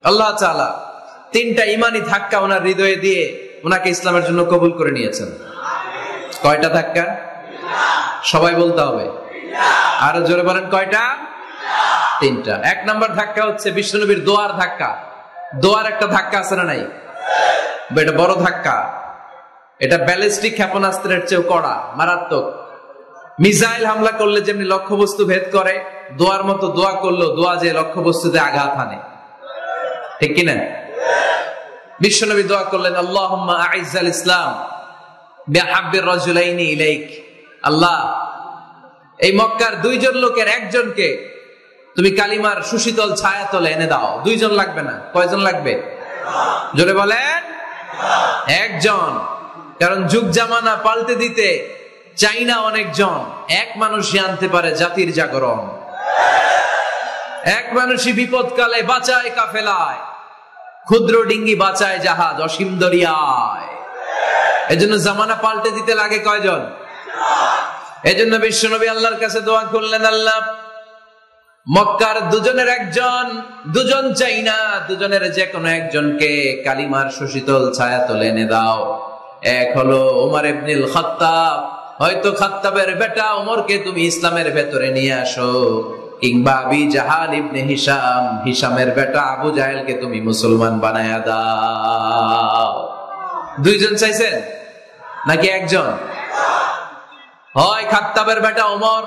আল্লাহ তাআলা তিনটা ইমানি ধাক্কা ওনার হৃদয়ে দিয়ে ওনাকে ইসলামের জন্য কবুল করে নিয়েছেন। কয়টা ধাক্কা? সবাই বলতে হবে, আরো জোরে বলেন কয়টা? তিনটা। এক নাম্বার ধাক্কা হচ্ছে বিশ্বনবীর দোয়ার ধাক্কা। দোয়ার একটা ধাক্কা আছে না নাই? এটা বড় ধাক্কা। এটা ব্যালিস্টিক ক্ষেপণাস্ত্রের চেয়েও কড়া, মারাত্মক। মিসাইল হামলা করলে যেমনি লক্ষ্যবস্তু ভেদ করে, দোয়ার মতো দোয়া করলেও দোয়া যে লক্ষ্যবস্তুতে আঘাত হানে, ঠিক কিনা? বিশ্বনবী দোয়া করলেন, আল্লাহুম্মা আইজ্জাল ইসলাম বিহাব্বির রাজুলাইনি ইলাইক। আল্লাহ, এই মক্কার দুইজন লোকের একজনকে তুমি কালিমার সুশীতল ছায়াতলে এনে দাও। দুইজন লাগবে না, কয়জন লাগবে? জোরে বলেন, একজন। কারণ যুগ জামানা পাল্টে দিতে চাই না অনেকজন, এক মানুষই আনতে পারে জাতির জাগরণ। এক মানুষই বিপদকালে বাঁচায় কাফেলায়, ক্ষুদ্র ডিঙ্গি বাঁচায় জাহাজ অসীম দরিয়ায়। এজন্য জামানা পাল্টে দিতে লাগে কয়জন? এজন্য বিশ্বনবী আল্লাহর কাছে দোয়া করলেন, আল্লাহ মক্কার দুজনের একজন, দুজন চাই না, দুজনের যে কোনো একজনকে কালিমার সুশীতল ছায়াতলে এনে দাও। এক হলো ওমর ইবনুল খাত্তাব, হয়তো খাত্তাবের বেটা ওমরকে তুমি ইসলামের ভেতরে নিয়ে আসো, কিংবা আবি জাহাল ইবনে হিশাম, হিশামের বেটা আবু জাহেলকে তুমি মুসলমান বানায়া দাও। দুইজন চাইছেন নাকি একজন? হয় খাত্তাবের বেটা ওমর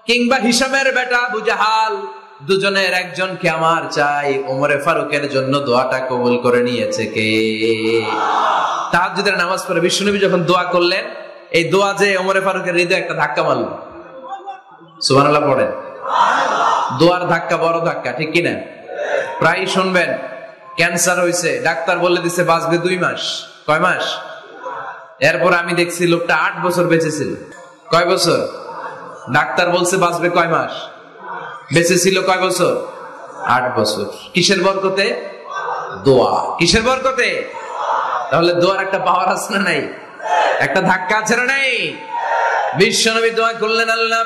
কিংবা হিশামের বেটা আবু জাহাল, দুজনের একজনকে আমার চাই। ওমরে ফারুকের জন্য দোয়াটা কবুল করে নিয়েছে কে? তাহাজ্জুদের নামাজ পড়ে বিশ্বনবী যখন দোয়া করলেন, এই দোয়া যে ওমরে ফারুকের হৃদয়ে একটা ধাক্কা মারল। সুবহানাল্লাহ পড়েন। দোয়ার ধাক্কা বড় ধাক্কা, ঠিক কিনা? প্রায় শুনবেন ক্যান্সার হয়েছে, ডাক্তার বলে দিছে বাঁচবে 2 মাস। কয় মাস? এরপর আমি দেখছি লোকটা 8 বছর বেঁচে ছিল। কয় বছর? ডাক্তার বলছে বাঁচবে কয় মাস, বেঁচে ছিল কয় বছর? 8 বছর। কিসের বরকতে? দোয়া। কিসের বরকতে? তাহলে দোয়ার একটা পাওয়ার আছে না নাই? একটা ধাক্কা আছে না নাই? বিশ্বনবী দোয়া করলেন, আল্লাহ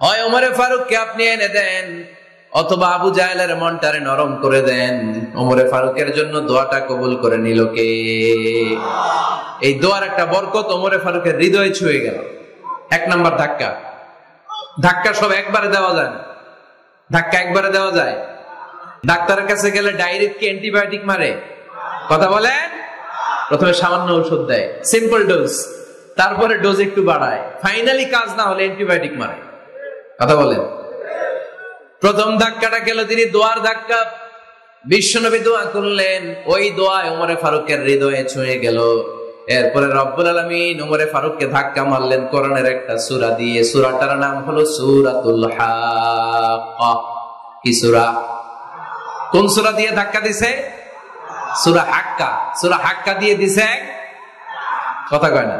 হয় ওমরে ফারুককে আপনি এনে দেন, অথবা আবু জাহেলের মনটারে নরম করে দেন। ওমরে ফারুকের জন্য দোয়াটা কবুল করে নিল কে? এই দোয়ার একটা বরকত ওমরে ফারুকের হৃদয়ে ছুঁয়ে গেল। এক নাম্বার ধাক্কা। ধাক্কা সব একবারে দেওয়া যায় না। ধাক্কা একবারে দেওয়া যায়? ডাক্তারের কাছে গেলে ডাইরেক্ট কি অ্যান্টিবায়োটিক মারে? কথা বলেন। প্রথমে সামান্য ঔষধ দেয়, সিম্পল ডোজ, তারপরে ডোজ একটু বাড়ায়, ফাইনালি কাজ না হলে অ্যান্টিবায়োটিক মারে। কথা বলেন। প্রথম ধাক্কাটা গেল তিনি দোয়ার ধাক্কা। বিশ্বনবী দোয়া করলেন, ওই দোয়ায় ওমরে ফারুকের হৃদয়ে ছুঁয়ে গেল। এরপরে রব্বুল আলামিন ওমরে ফারুককে ধাক্কা মারলেন কোরআনের একটা সূরা দিয়ে। সূরাটার নাম হলো সূরাতুল হাক্কা। কি সূরা? কোন সূরা দিয়ে ধাক্কা দিছে? সূরা হাক্কা। সূরা হাক্কা দিয়ে দিছে এক, কথা কয় না।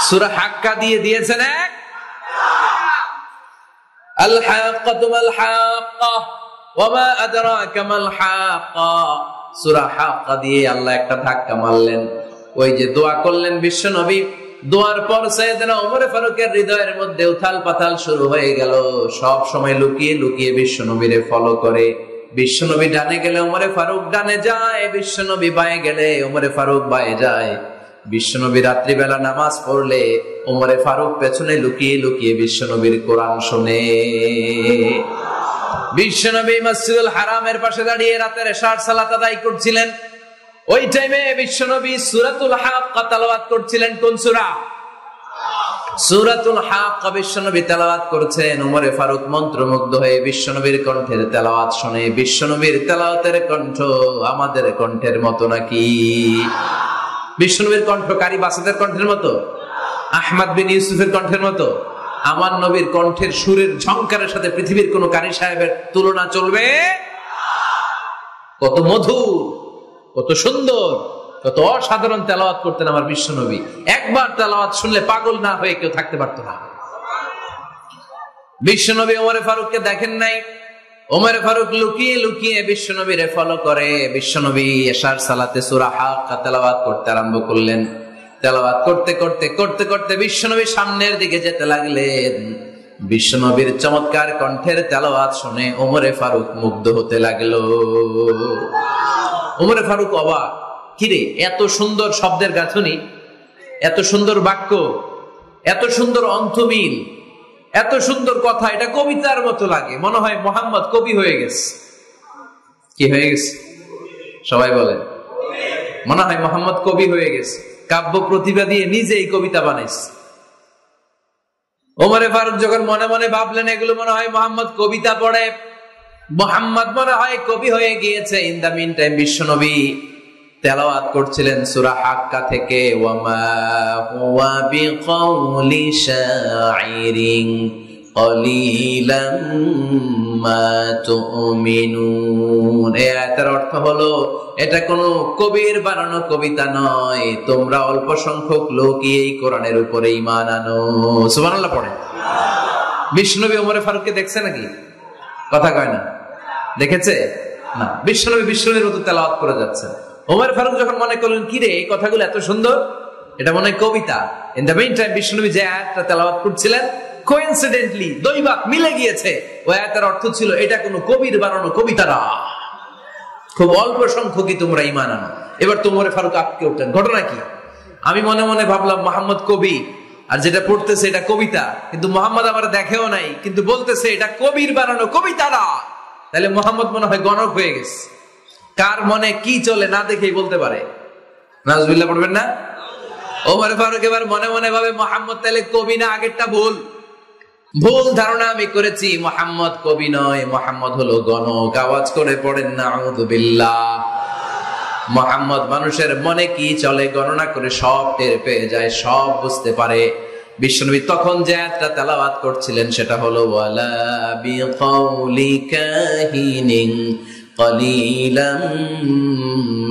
সূরা হাক্কা দিয়ে দিয়েছেন এক। আল হাক্কাতু মাল হাক্কা ওয়া মা আদরাকা মাল হাক্কা। সূরা হাক্কা দিয়ে আল্লাহ একটা ধাক্কা মারলেন। ওই যে দোয়া করলেন বিশ্বনবী, দোয়ার পর সাইয়েদনা ওমর ফারুকের হৃদয়ের মধ্যে উথাল পাতাল শুরু হয়ে গেল। সব সময় লুকিয়ে লুকিয়ে বিশ্বনবীরে ফলো করে। বিশ্বনবী ডানে গেলে ওমরে ফারুক ডানে যায়, বিশ্বনবী বায়ে গেলে ওমরে ফারুক বায়ে যায়। বিশ্বনবী রাত্রিবেলা নামাজ পড়লে ওমরে ফারুক পেছনে লুকিয়ে লুকিয়ে বিশ্বনবীর কোরআন শোনে। বিশ্বনবী মসজিদুল হারামের পাশে দাঁড়িয়ে রাতের এশার সালাত আদায় করছিলেন। ওই টাইমে বিশ্বনবী সূরাতুল হাক্কা তেলাওয়াত করছিলেন। কোন সূরা? সূরাতুল হাক্কা বিশ্বনবী তেলাওয়াত করছেন। ওমরে ফারুক মন্ত্রমুগ্ধ হয়ে বিশ্বনবীর কণ্ঠের তেলাওয়াত শুনে। বিশ্বনবীর তেলাওয়াতের কণ্ঠ আমাদের কণ্ঠের মতো নাকি? বিশ্বনবীর কণ্ঠ কারি বাসাতের কণ্ঠের মতো? আহমদ বিন ইউসুফের কণ্ঠের মতো? আমার নবীর কণ্ঠের সুরের ঝংকারের সাথে পৃথিবীর কোন কারি সাহেবের তুলনা চলবে? কত মধুর, কত সুন্দর, কত অসাধারণ তেলাওয়াত করতেন আমার বিশ্বনবী। একবার তেলাওয়াত শুনলে পাগল না হয়ে কেউ থাকতে পারতো না। বিশ্বনবী ওমরে ফারুককে দেখেন নাই। ওমরে ফারুক লুকিয়ে লুকিয়ে বিশ্বনবীরে ফলো করে। বিশ্বনবী এশার সালাতে সূরা হাক্কা তেলাওয়াত করতে আরম্ভ করলেন। তেলাওয়াত করতে করতে করতে করতে বিশ্বনবী সামনের দিকে যেতে লাগলেন। বিশ্বনবীর চমৎকার কণ্ঠের তেলাওয়াত শুনে ওমরে ফারুক মুগ্ধ হতে লাগলো। ওমরে ফারুক অবাক, কিরে এত সুন্দর শব্দের গাঁথনি, এত সুন্দর বাক্য, এত সুন্দর অন্তমিল, এত সুন্দর কথা, এটা কবিতার মতো লাগে। মনে হয় মোহাম্মদ কবি হয়ে গেছে। কি হয়ে গেছে সবাই বলেন? মনে হয় মোহাম্মদ কবি হয়ে গেছে, কাব্য প্রতিভা দিয়ে নিজেই কবিতা বানাইছে। ওমরে ফারুক যখন মনে মনে ভাবলেন এগুলো মনে হয় মোহাম্মদ কবিতা পড়ে, মোহাম্মদ মনে হয় কবি হয়ে গিয়েছে। ইন দা মিন টাইম বিশ্বনবী তেলাওয়াত করছিলেন সূরা হাক্কা থেকে, ওয়ামা হুয়া বিকাউলি শাইরিন কলিলাম মা তুমিনুন। এই আয়াতের অর্থ হলো এটা কোনো কবির বানানো কবিতা নয়, তোমরা অল্প সংখ্যক লোকই এই কোরআনের উপরে ঈমান আনো। সুবহানাল্লাহ পড়ে। বিশ্বনবী ওমরে ফারুককে দেখছে নাকি? কথা কয় না, দেখেছে না? বিশ্বনবীর মতো তেলাওয়াত করে যাচ্ছে। ওমর ফারুক যখন মনে করলেন কি রে এই কথাগুলো এত সুন্দর, এটা মনে হয় কবিতা। ইন দ্য মিন টাইম বিশ্বনবী যে আয়াতটা তেলাওয়াত করছিলেন, কোইন্সিডেন্টলি দৈবাক মিলে গিয়েছে। ওই আয়াতের অর্থ ছিল এটা কোনো কবির বানানো কবিতা না, খুব অল্প সংখ্যকই তোমরা ঈমান আনো। এবার তো ওমর ফারুক আটকে উঠলেন, ঘটনা কি? আমি মনে মনে ভাবলাম মোহাম্মদ কবি, আর যেটা পড়তেছে এটা কবিতা, কিন্তু মোহাম্মদ আমার দেখেও নাই, কিন্তু বলতেছে এটা কবির বানানো কবিতা না। তাহলে মোহাম্মদ মনে হয় গণক হয়ে গেছে। কার মনে কি চলে না দেখেই বলতে পারে। নাউজুবিল্লাহ পড়বেন না? ওমর ফারুক এবার মনে মনে ভাবে মোহাম্মদ তাহলে কবি না, আগেরটা ভুল ধারণা আমি করেছি। মোহাম্মদ কবি নয়, মোহাম্মদ হলো গণক। আওয়াজ করে পড়েন নাউযুবিল্লাহ। মোহাম্মদ মানুষের মনে কি চলে গণনা করে সব টের পেয়ে যায়, সব বুঝতে পারে। বিশ্বনবী তখন যে আয়াতটা তেলাওয়াত করছিলেন সেটা হলো ওয়ালা বিকাউলি কাহিনিন কলিলাম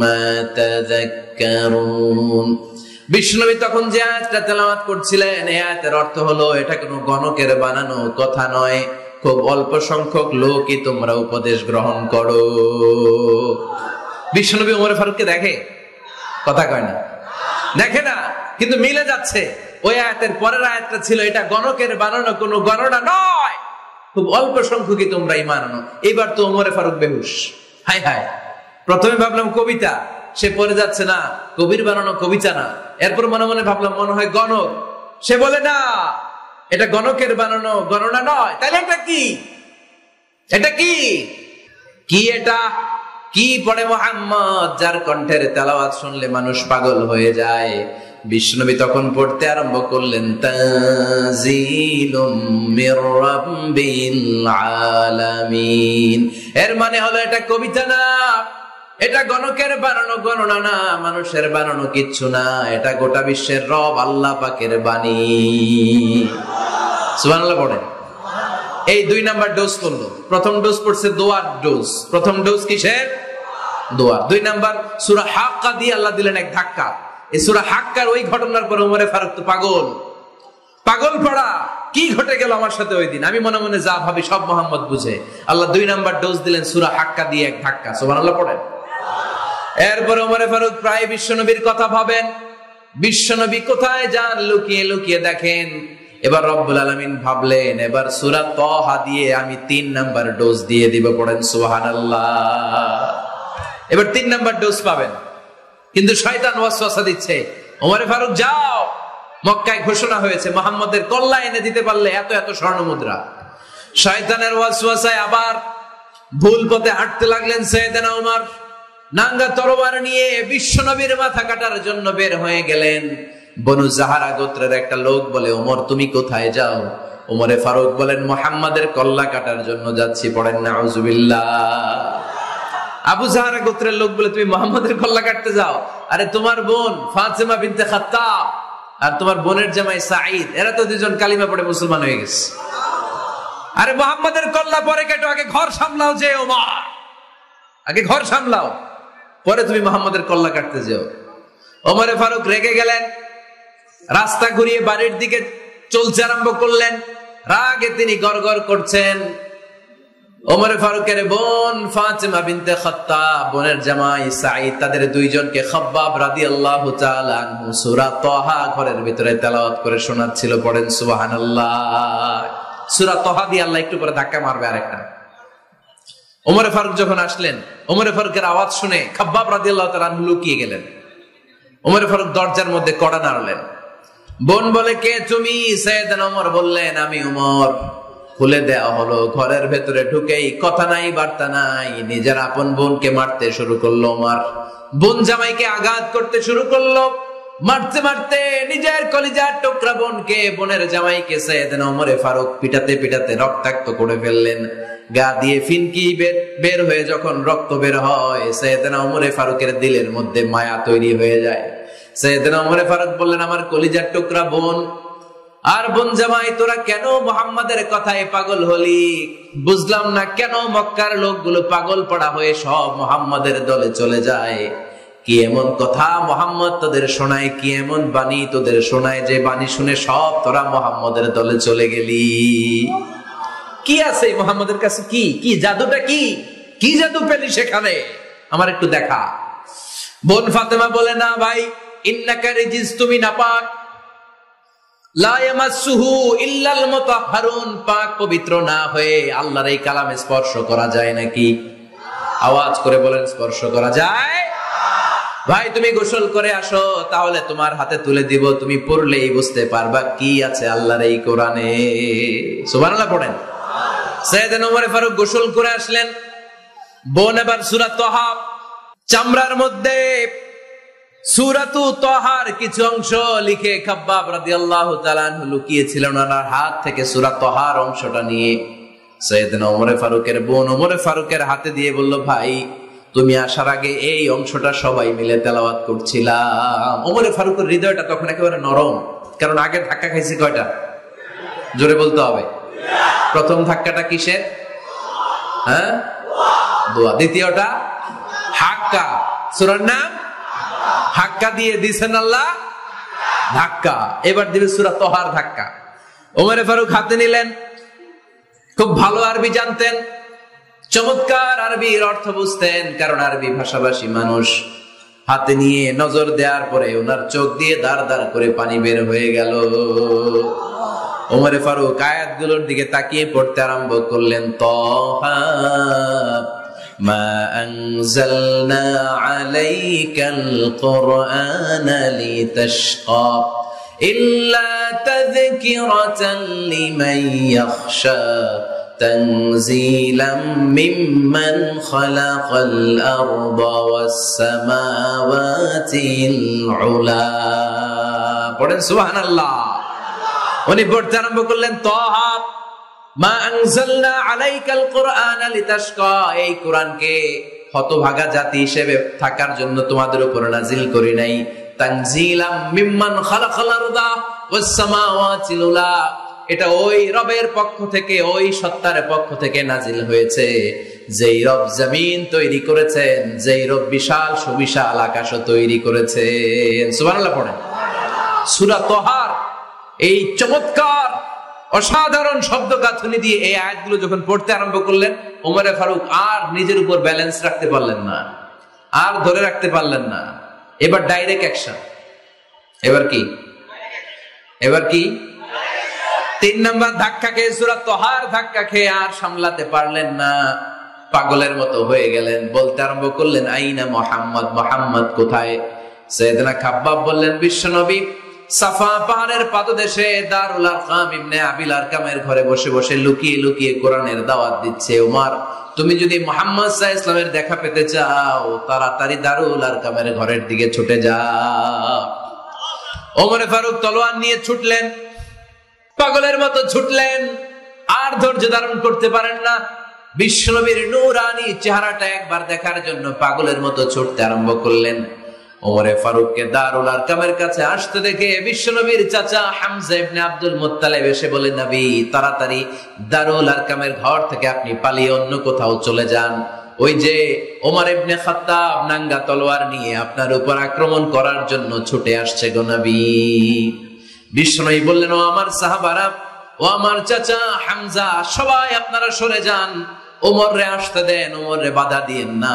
মা তাযাক্কারুন। বিশ্বনবী তখন যে আয়াতটা তেলাওয়াত করছিলেন এই আয়াতের অর্থ হলো এটা কোনো গণকের বানানো কথা নয়, খুব অল্প সংখ্যক লোকই তোমরা উপদেশ গ্রহণ করো। বিশ্বনবী ওমর ফারুককে দেখে? কথা কয় না, দেখে না, কিন্তু মিলে যাচ্ছে। ওই আয়াতের পরের আয়াতটা ছিল এটা গণকের বানানো কোনো গণনা নয়, খুব অল্প সংখ্যকই তোমরা ঈমান আনো। এবার তো ওমর ফারুক বেহুশ। হায় হায়, প্রথমে ভাবলাম কবিতা, সে পড়ে যাচ্ছে না কবির বানানো কবিতা না। এরপর মনে মনে ভাবলাম মনে হয় গণক, সে বলে না এটা গণকের বানানো গণনা নয়। তাহলে এটা কি? এটা কি? এটা কি পড়ে মুহাম্মদ, যার কণ্ঠের তেলাওয়াত শুনলে মানুষ পাগল হয়ে যায়। বিশ্বনবী তখন পড়তে আরম্ভ করলেন তানজিলুম মির রাব্বিল আলামিন। এর মানে হলো এটা কবিতা না, এটা গণকের বানানো গণনা না, মানুষের বানানো কিচ্ছু না, এটা গোটা বিশ্বের রব আল্লাহ পাকের বাণী। সুবহানাল্লাহ পড়েন। এই 2 নাম্বার ডোজ করলো। প্রথম ডোজ পড়ছে দোয়ার ডোজ। প্রথম ডোজ কিসের? দোয়া। 2 নাম্বার সূরা হাক্কা দিয়ে আল্লাহ দিলেন এক ধাক্কা। এই সূরা হাক্কার ওই ঘটনার পর ওমরে ফারুক তো পাগল পড়া, কি ঘটে গেল আমার সাথে ওই দিন। আমি মনে মনে যা ভাবি সব মোহাম্মদ বুঝে। আল্লাহ 2 নাম্বার ডোজ দিলেন সূরা হাক্কা দিয়ে এক ধাক্কা। সুবহানাল্লাহ পড়েন। এরপর ওমরে ফারুক প্রায় বিশ্বনবীর কথা ভাবেন, বিশ্বনবী কোথায় যান লুকিয়ে লুকিয়ে দেখেন। এবার রব্বুল আলামিন ভাবলেন এবার সূরা তাহা দিয়ে আমি 3 নাম্বার ডোজ দিয়ে দিব। পড়েন সুবহানাল্লাহ। এবার 3 নাম্বার ডোজ পাবেন, কিন্তু শয়তান ওয়াসওয়াসা দিচ্ছে, ওমরে ফারুক যাও, মক্কায় ঘোষণা হয়েছে মুহাম্মদের কল্লা এনে দিতে পারলে এত এত স্বর্ণ মুদ্রা। শয়তানের ওয়াসওয়াসায় আবার ভুল পথে হাঁটতে লাগলেন সাইয়েদনা ওমর। নাঙ্গা তরবার নিয়ে বিশ্বনবীর মাথা কাটার জন্য বের হয়ে গেলেন। বনু জাহারা গোত্রের একটা লোক বলে, ওমর তুমি কোথায় যাও? ওমরে ফারুক বলেন মুহাম্মাদের কল্লা কাটার জন্য যাচ্ছি। পড়েন নাউজুবিল্লাহ। আবু জাহারা গোত্রের লোক বলে তুমি মুহাম্মাদের কল্লা কাটতে যাও? আরে তোমার বোন ফাতেমা বিনতে খাত্তাব আর তোমার বোনের জামাই সাঈদ, এরা তো 2জন কালিমা পড়ে মুসলমান হয়ে গেছে। আরে মুহাম্মাদের কল্লা পরে কেটো, আগে ঘর সামলাও। যে ওমর আগে ঘর সামলাও, পরে তুমি মুহাম্মাদের কল্লা কাটতে যাও। ওমরে ফারুক রেগে গেলেন, রাস্তা ঘুরিয়ে বাড়ির দিকে চলতে আরম্ভ করলেন। রাগে তিনি গড়গড় করছেন। ওমরে ফারুকের বোন ফাতেমা বিনতে খাত্তাব, বোনের জামাই সাঈদ, তাদের 2 জনকে খাব্বাব রাদিয়াল্লাহু তাআলা আনহু সূরা তাহা ঘরের ভিতরে তেলাওয়াত করে শোনাচ্ছিল। পড়েন সুবহানাল্লাহ। সূরা তহা দিয়ে আল্লাহ একটু পরে ধাক্কা মারবে আরেকটা। ওমরে ফারুক যখন আসলেন, ওমরে ফারুকের আওয়াজ শুনে খাব্বাব রাদিয়াল্লাহু তাআলা আনহু লুকিয়ে গেলেন। ওমরে ফারুক দরজার মধ্যে কড়া নাড়লেন। বোন বলে, কে তুমি? সাইয়েদনা ওমর বললেন, আমি ওমর। খুলে দেওয়া হলো। ঘরের ভেতরে ঢুকেই কথা নাই বার্তা নাই, নিজের আপন বোনকে মারতে শুরু করলো ওমর। বোন জামাইকে আঘাত করতে শুরু করলো। মারতে মারতে নিজের কলিজার টুকরা বোনকে, বোনের জামাইকে সাইয়েদনা ওমরে ফারুক পিটাতে পিটাতে রক্তাক্ত করে ফেললেন। গা দিয়ে ফিনকি বের হয়ে যখন রক্ত বের হয়, সাইয়েদনা ওমরে ফারুকের দিলের মধ্যে মায়া তৈরি হয়ে যায়। সাইয়েদনা ওমরে ফারুক বললেন, আমার কলিজার টুকরা বোন আর বোন জামাই, তোরা কেন মুহাম্মাদের কথায় পাগল হলি? বুঝলাম না কেন মক্কার লোকগুলো পাগল পড়া হয়ে সব মুহাম্মাদের দলে চলে যায়। কি এমন কথা মুহাম্মদ তোদের শোনায়, কি এমন বাণী তোদের শোনায় যে বাণী শুনে সব তোরা মুহাম্মাদের দলে চলে গেলি? কি আছে মুহাম্মাদের কাছে? কি কি জাদুটা? কি কি জাদু পেলি সেখানে? আমার একটু দেখা। বোন ফাতেমা বলে, না ভাই, ইন্নাকা রিজিস, তুমি নাপাক। লা ইয়ামাসসুহু ইল্লাল মুতাহহারুন, পাক পবিত্র না হয়ে আল্লাহর এই কালামে স্পর্শ করা যায় নাকি? আওয়াজ করে বলেন, স্পর্শ করা যায়? ভাই তুমি গোসল করে আসো, তাহলে তোমার হাতে তুলে দিব, তুমি পড়লেই বুঝতে পারবা কি আছে আল্লাহর এই কোরআনে। সুবহানাল্লাহ পড়েন। সাইয়েদনা ওমর ফারুক গোসল করে আসলেন। বোন এবার সূরা তাহা চামড়ার মধ্যে সূরাতু তাহার কিছু অংশ লিখে খাব্বাব রাদিয়াল্লাহু তাআলা আনহু লুকিয়েছিলেন। ওনার হাত থেকে সূরা তাহার অংশটা নিয়ে সাইয়েদনা ওমর ফারুকের বোন ওমর ফারুকের হাতে দিয়ে বলল, ভাই তুমি আসার আগে এই অংশটা সবাই মিলে তেলাওয়াত করছিলাম। ওমর ফারুকের হৃদয়টা তখন একেবারে নরম, কারণ আগে ধাক্কা খাইছি কয়টা? জোরে বলতে হবে। প্রথম ধাক্কাটা কিসের? হ্যাঁ, দোয়া। দ্বিতীয়টা হাক্কা, সূরার নাম হাক্কা দিয়ে দিছেন আল্লাহ ধাক্কা। এবার দিবে সূরা তাহার ধাক্কা। ওমর ফারুক হাতে নিলেন। খুব ভালো আরবি জানতেন, চমৎকার আরবির অর্থ বুঝতেন, কারণ আরবি ভাষাভাষী মানুষ। হাতে নিয়ে নজর দেওয়ার পরে ওনার চোখ দিয়ে দাঁড় দাঁড় করে পানি বের হয়ে গেল। ওমর ফারুক আয়াতগুলোর দিকে তাকিয়ে পড়তে আরম্ভ করলেন। তাহা মা আনজালনা আলাইকাল কুরআনা লিতাশকা ইল্লা তাযকিরাতান লিমান ইয়াখশা তানজিলাম মিম্মান খালাকাল আরদা ওয়াস সামাওয়াতিল উলা। পড়েন সুবহানাল্লাহ। উনি পড়তে আরম্ভ করলেন, তাহা মা আনজালনা আলাইকাল কুরআনা লিতাশকা, এই কোরআনকে হতভাগা জাতি হিসেবে থাকার জন্য তোমাদের উপর নাজিল করি নাই। তানজিলাম মিম্মান খালাকাল আরদা ওয়াস সামাওয়াতিল উলা, এটা ওই রবের পক্ষ থেকে, ওই সত্তার পক্ষ থেকে নাজিল হয়েছে যেই রব জমিন তৈরি করেছেন, যেই রব বিশাল সুবিশাল আকাশও তৈরি করেছেন। সুবহানাল্লাহ পড়েন। সূরা তাহার এই চমৎকার অসাধারণ শব্দ গাঁথনি দিয়ে এই আয়াতগুলো যখন পড়তে আরম্ভ করলেন, ওমর ফারুক আর নিজের উপর ব্যালেন্স রাখতে পারলেন না, আর ধরে রাখতে পারলেন না। এবার ডাইরেক্ট অ্যাকশন। এবার কি? এবার কি? 3 নাম্বার ধাক্কা খেয়ে, সূরা তাহার ধাক্কা খেয়ে আর সামলাতে পারলেন না, পাগলের মতো হয়ে গেলেন। বলতে আরম্ভ করলেন, আইনা মুহাম্মদ, মুহাম্মদ কোথায়? সাইয়েদনা খাব্বাব বললেন, বিশ্বনবী সাফা পাহাড়ের পাদদেশে দারুল আরকাম ইবনে আবিল আরকামের ঘরে বসে বসে লুকিয়ে লুকিয়ে কোরআনের দাওয়াত দিচ্ছে। ওমর, তুমি যদি মুহাম্মদ সাল্লাল্লাহু আলাইহি ওয়াসাল্লামের দেখা পেতে চাও, তাড়াতাড়ি দারুল আরকামের ঘরের দিকে ছুটে যাও। ওমর ফারুক তলোয়ার নিয়ে ছুটলেন, পাগলের মতো ছুটলেন, আর ধৈর্য ধারণ করতে পারেন না। বিশ্বনবীর নূরানি চেহারাটা একবার দেখার জন্য পাগলের মতো ছুটতে আরম্ভ করলেন। ওমরে ফারুককে দারুল আরকামের কাছে আসতে দেখে বিশ্বনবীর চাচা হামজা ইবনে আব্দুল মুত্তালিব এসে বলে, নবী তাড়াতাড়ি দারুল আরকামের ঘর থেকে আপনি পালিয়ে অন্য কোথাও চলে যান। ওই যে ওমর ইবনে খাত্তাব নাঙ্গা তলোয়ার নিয়ে আপনার উপর আক্রমণ করার জন্য ছুটে আসছে গো নবী। বিশ্বনবী বললেন, ও আমার সাহাবারা, ও আমার চাচা হামজা, সবাই আপনারা সরে যান, ওমর রে আসতে দেন, ওমর রে বাধা দিয়েন না।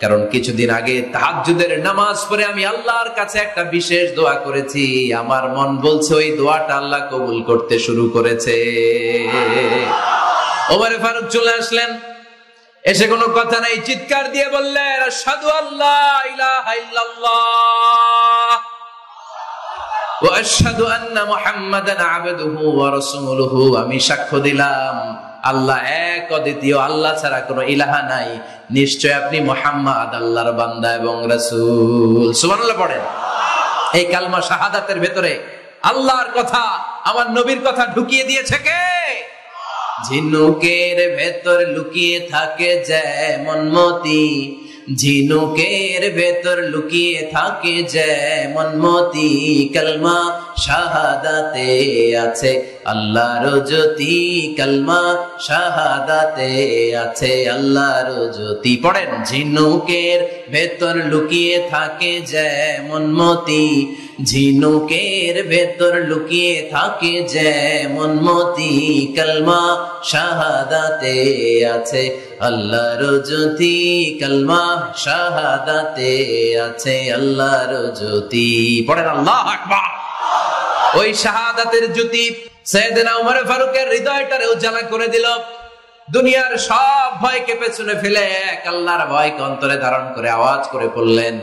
কারণ কিছুদিন আগে তাহাজ্জুদের নামাজ পড়ে আমি আল্লাহর কাছে একটা বিশেষ দোয়া করেছি, আমার মন বলছে ওই দোয়াটা আল্লাহ কবুল করতে শুরু করেছে। ওমর ফারুক চলে আসলেন, এসে কোনো কথা নাই, চিৎকার দিয়ে বললেন আশহাদু আল্লা ইলাহা ইল্লাল্লাহ ওয়া আশহাদু আন্না মুহাম্মাদান আবদুহু ওয়া রাসূলুহু। আমি সাক্ষ্য দিলাম আল্লাহ এক, অদ্বিতীয়, আল্লাহ ছাড়া কোনো ইলাহা নাই, নিশ্চয় আপনি মুহাম্মদ আল্লাহর বান্দা এবং রাসূল। সুবহানাল্লাহ পড়েন। এই কালমা শাহাদাতের ভেতরে আল্লাহর কথা, আমার নবীর কথা ঢুকিয়ে দিয়েছে কে? ঝিনুকের ভেতর লুকিয়ে থাকে যেমন মতি, ঝিনুকের ভেতর লুকিয়ে থাকে যেমন মতি, কালমা শাহাদাতে আছে আল্লাহর জ্যোতি, কালমা শাহাদাতে আছে আল্লাহর জ্যোতি। পড়েন, ঝিনুকের ভেতর লুকিয়ে থাকে যেমন মতি, ঝিনুকের ভেতর লুকিয়ে থাকে যেমন মতি, কালমা শাহাদাতে আছে আল্লাহর জ্যোতি, কালমা শাহাদাতে আছে আল্লাহর জ্যোতি। পড়েন আল্লাহু আকবার। ওই শাহাদাতের জ্যোতি সাইয়েদনা ওমর ফারুকের হৃদয়টারে উজালা করে দিল। দুনিয়ার সব ভয়কে পেছনে ফেলে এক আল্লাহর ভয়কে অন্তরে ধারণ করে আওয়াজ করে বললেন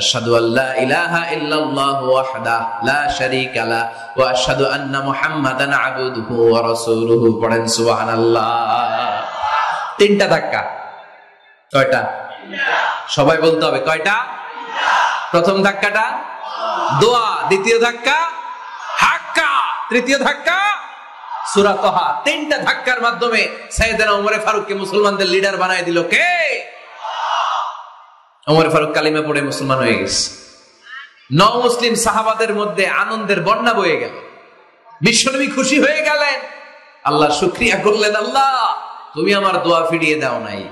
আশহাদু আল্লা ইলাহা ইল্লাল্লাহু ওয়াহদাহু লা শারীকা লা ওয়া আশহাদু আন্না মুহাম্মাদান আবদুহু ওয়া রাসূলুহু। পড়েন সুবহানাল্লাহ। তিনটা ধাক্কা। কয়টা? সবাই বলতে হবে কয়টা? প্রথম ধাক্কাটা দোয়া, দ্বিতীয় ধাক্কা হাক্কা, তৃতীয় ধাক্কা সূরা তাহা। তিনটা ধাক্কার মাধ্যমে সাইয়েদনা ওমর ফারুককে মুসলমানদের লিডার বানায় দিল কে? ওমর ফারুক কালিমা পড়ে মুসলমান হয়ে গেছে। মুসলিম সাহাবাদের মধ্যে আনন্দের বন্যা বয়ে গেল। বিশ্বনবী খুশি হয়ে গেলেন, আল্লাহ শুকরিয়া করলেন, আল্লাহ তুমি আমার দোয়া ফিরিয়ে দাও নাই,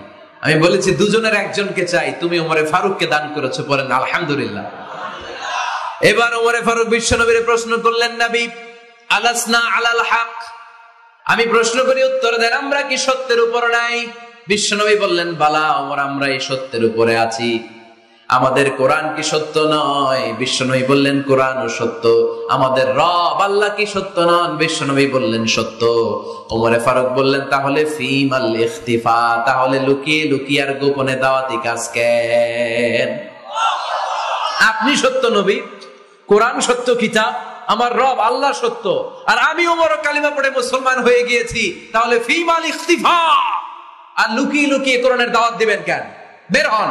আমি বলেছি দুজনের একজনকে চাই, তুমি ওমর ফারুককে দান করেছো। পড়েন আলহামদুলিল্লাহ। এবার ওমর ফারুক বিশ্বনবীর প্রশ্ন করলেন, নবী আলাসনা আলাল হক, আমি প্রশ্ন করি উত্তর দেন, আমরা কি সত্যের উপর নাই? বিশ্বনবী বললেন, বালা ওমর, আমরা এই সত্যের উপরে আছি, আমাদের কোরআন কি সত্য নয়? বিশ্বনবী বললেন, কোরআনও সত্য। আমাদের রব আল্লাহ কি সত্য নন? বিশ্বনবী বললেন, সত্য। ওমর ফারুক বললেন, তাহলে ফিমাল ইখতিফা, তাহলে লুকিয়ে লুকিয়ে আর গোপনে দাওয়াতি কাজ কেন? আপনি সত্য নবী, কোরআন সত্য কিতাব, আমার রব আল্লাহ সত্য, আর আমি ওমর কালিমা পড়ে মুসলমান হয়ে গিয়েছি, তাহলে ফিমাল ইখতিফা, আর লুকিয়ে লুকিয়ে কোরআনের দাওয়াত দিবেন কেন? বের হন,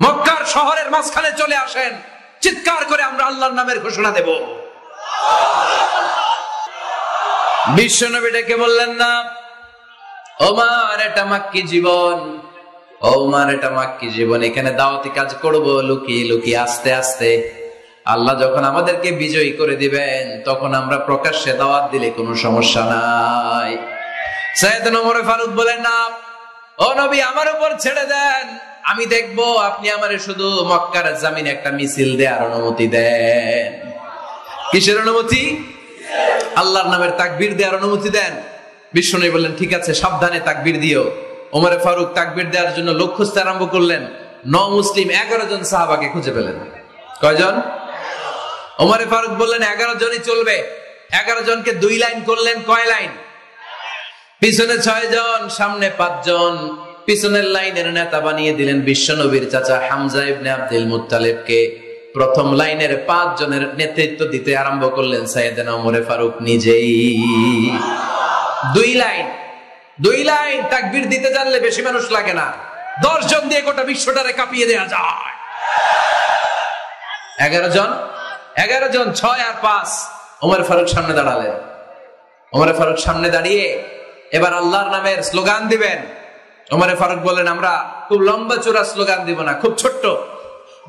মক্কার শহরের মাঝখানে চলে আসেন, চিৎকার করে আমরা আল্লাহর নামের ঘোষণা দেব। বিশ্বনবী ডেকে বললেন, না ওমর, এটা মাক্কি জীবন, ওমর এটা মাক্কি জীবন, এখানে দাওয়াতি কাজ করব লুকিয়ে লুকিয়ে, আস্তে আস্তে। আল্লাহ যখন আমাদেরকে বিজয়ী করে দিবেন তখন আমরা প্রকাশ্যে দাওয়াত দিলে কোনো সমস্যা নাই। সাইয়েদনা ওমর ফারুক বলেন, না ও নবী, আমার উপর ছেড়ে দেন, আমি দেখব আপনি আমারে শুধু মক্কার জমিনে একটা মিছিল দেওয়ার অনুমতি দেন। কিসের অনুমতি? আল্লাহর নামের তাকবীর দেওয়ার অনুমতি দেন। বিশ্বনবী বললেন, ঠিক আছে, সাবধানে তাকবীর দিও। ওমর ফারুক তাকবীর দেওয়ার জন্য লোক খুঁজতে আরম্ভ করলেন। মুসলিম 11 জন সাহাবাকে খুঁজে পেলেন। কয়জন? ওমর ফারুক বললেন 11 জনই চলবে। 11 জনকে 2 লাইন করলেন। কয় লাইন? পিছনে 6 জন, সামনে 5 জন। পিছনের লাইনের নেতা বানিয়ে দিলেন বিশ্বনবীর চাচা হামজা ইবনে আব্দুল মুত্তালিবকে। প্রথম লাইনের 5 জনের নেতৃত্ব দিতে আরম্ভ করলেন সাইয়েদনা ওমর ফারুক নিজেই। 2 লাইন তাকবীর দিতে জানলে বেশি মানুষ লাগে না, 10 জন দিয়ে গোটা বিশ্বটারে কাঁপিয়ে দেওয়া যায়। 11 জন, 6 আর 5। ওমর ফারুক সামনে দাঁড়ালেন। ওমর ফারুক সামনে দাঁড়িয়ে এবার আল্লাহর নামের স্লোগান দিবেন। ওমর ফারুক বললেন, আমরা খুব লম্বা চূড়া স্লোগান দিব না, খুব ছোট্ট,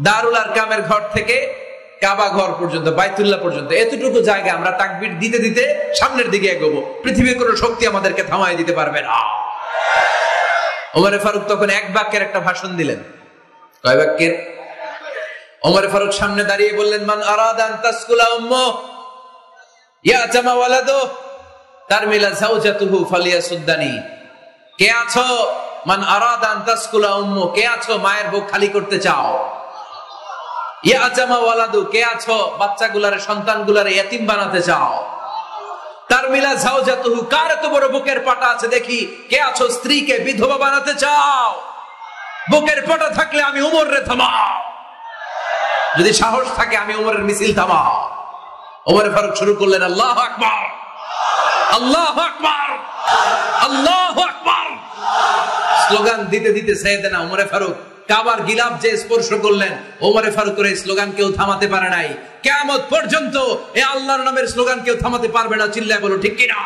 দারুল আরকামের ঘর থেকে কাবা ঘর পর্যন্ত, বাইতুল্লাহ পর্যন্ত, এতটুকু জায়গা আমরা তাকবীর দিতে দিতে সামনের দিকে এগোবো, পৃথিবীর কোনো শক্তি আমাদেরকে থামায় দিতে পারবে না। ওমর ফারুক তখন 1 বাক্যের একটা ভাষণ দিলেন। কয় বাক্যের? ওমর ফারুক সামনে দাঁড়িয়ে বললেন, মান আরাদা আন তাসকুলা উম্মু ইয়াতামা ওয়ালাদু তারমিলা যাওজাতুহু ফালিয়াসুদ্দানি। কে আছো মান আরাদা আন তাসকুলা উম্মু, কে আছো মায়ের বুক খালি করতে চাও? ইয়াজামা ওয়ালাদু, কে আছো বাচ্চাগুলারে সন্তানগুলারে ইতিম বানাতে চাও? তারমিলা যাওজাতুহু, কার এত বড় বুকের পাটা আছে দেখি, কে আছো স্ত্রীকে বিধবা বানাতে চাও? বুকের পাটা থাকলে আমি উমর রে থামাও, যদি সাহস থাকে আমি উমরের মিছিল থামাও। ওমর ফারুক শুরু করলেন আল্লাহু আকবার, আল্লাহু আকবার, আল্লাহু আকবার। স্লোগান দিতে দিতে সাইয়েদনা ওমর ফারুক কাবার গিলাফ যে স্পর্শ করলেন, ওমর ফারুকের এই স্লোগান কেউ থামাতে পারে নাই। কিয়ামত পর্যন্ত এই আল্লাহর নামের স্লোগান কেউ থামাতে পারবে না। চিল্লায় বলো ঠিক কিনা?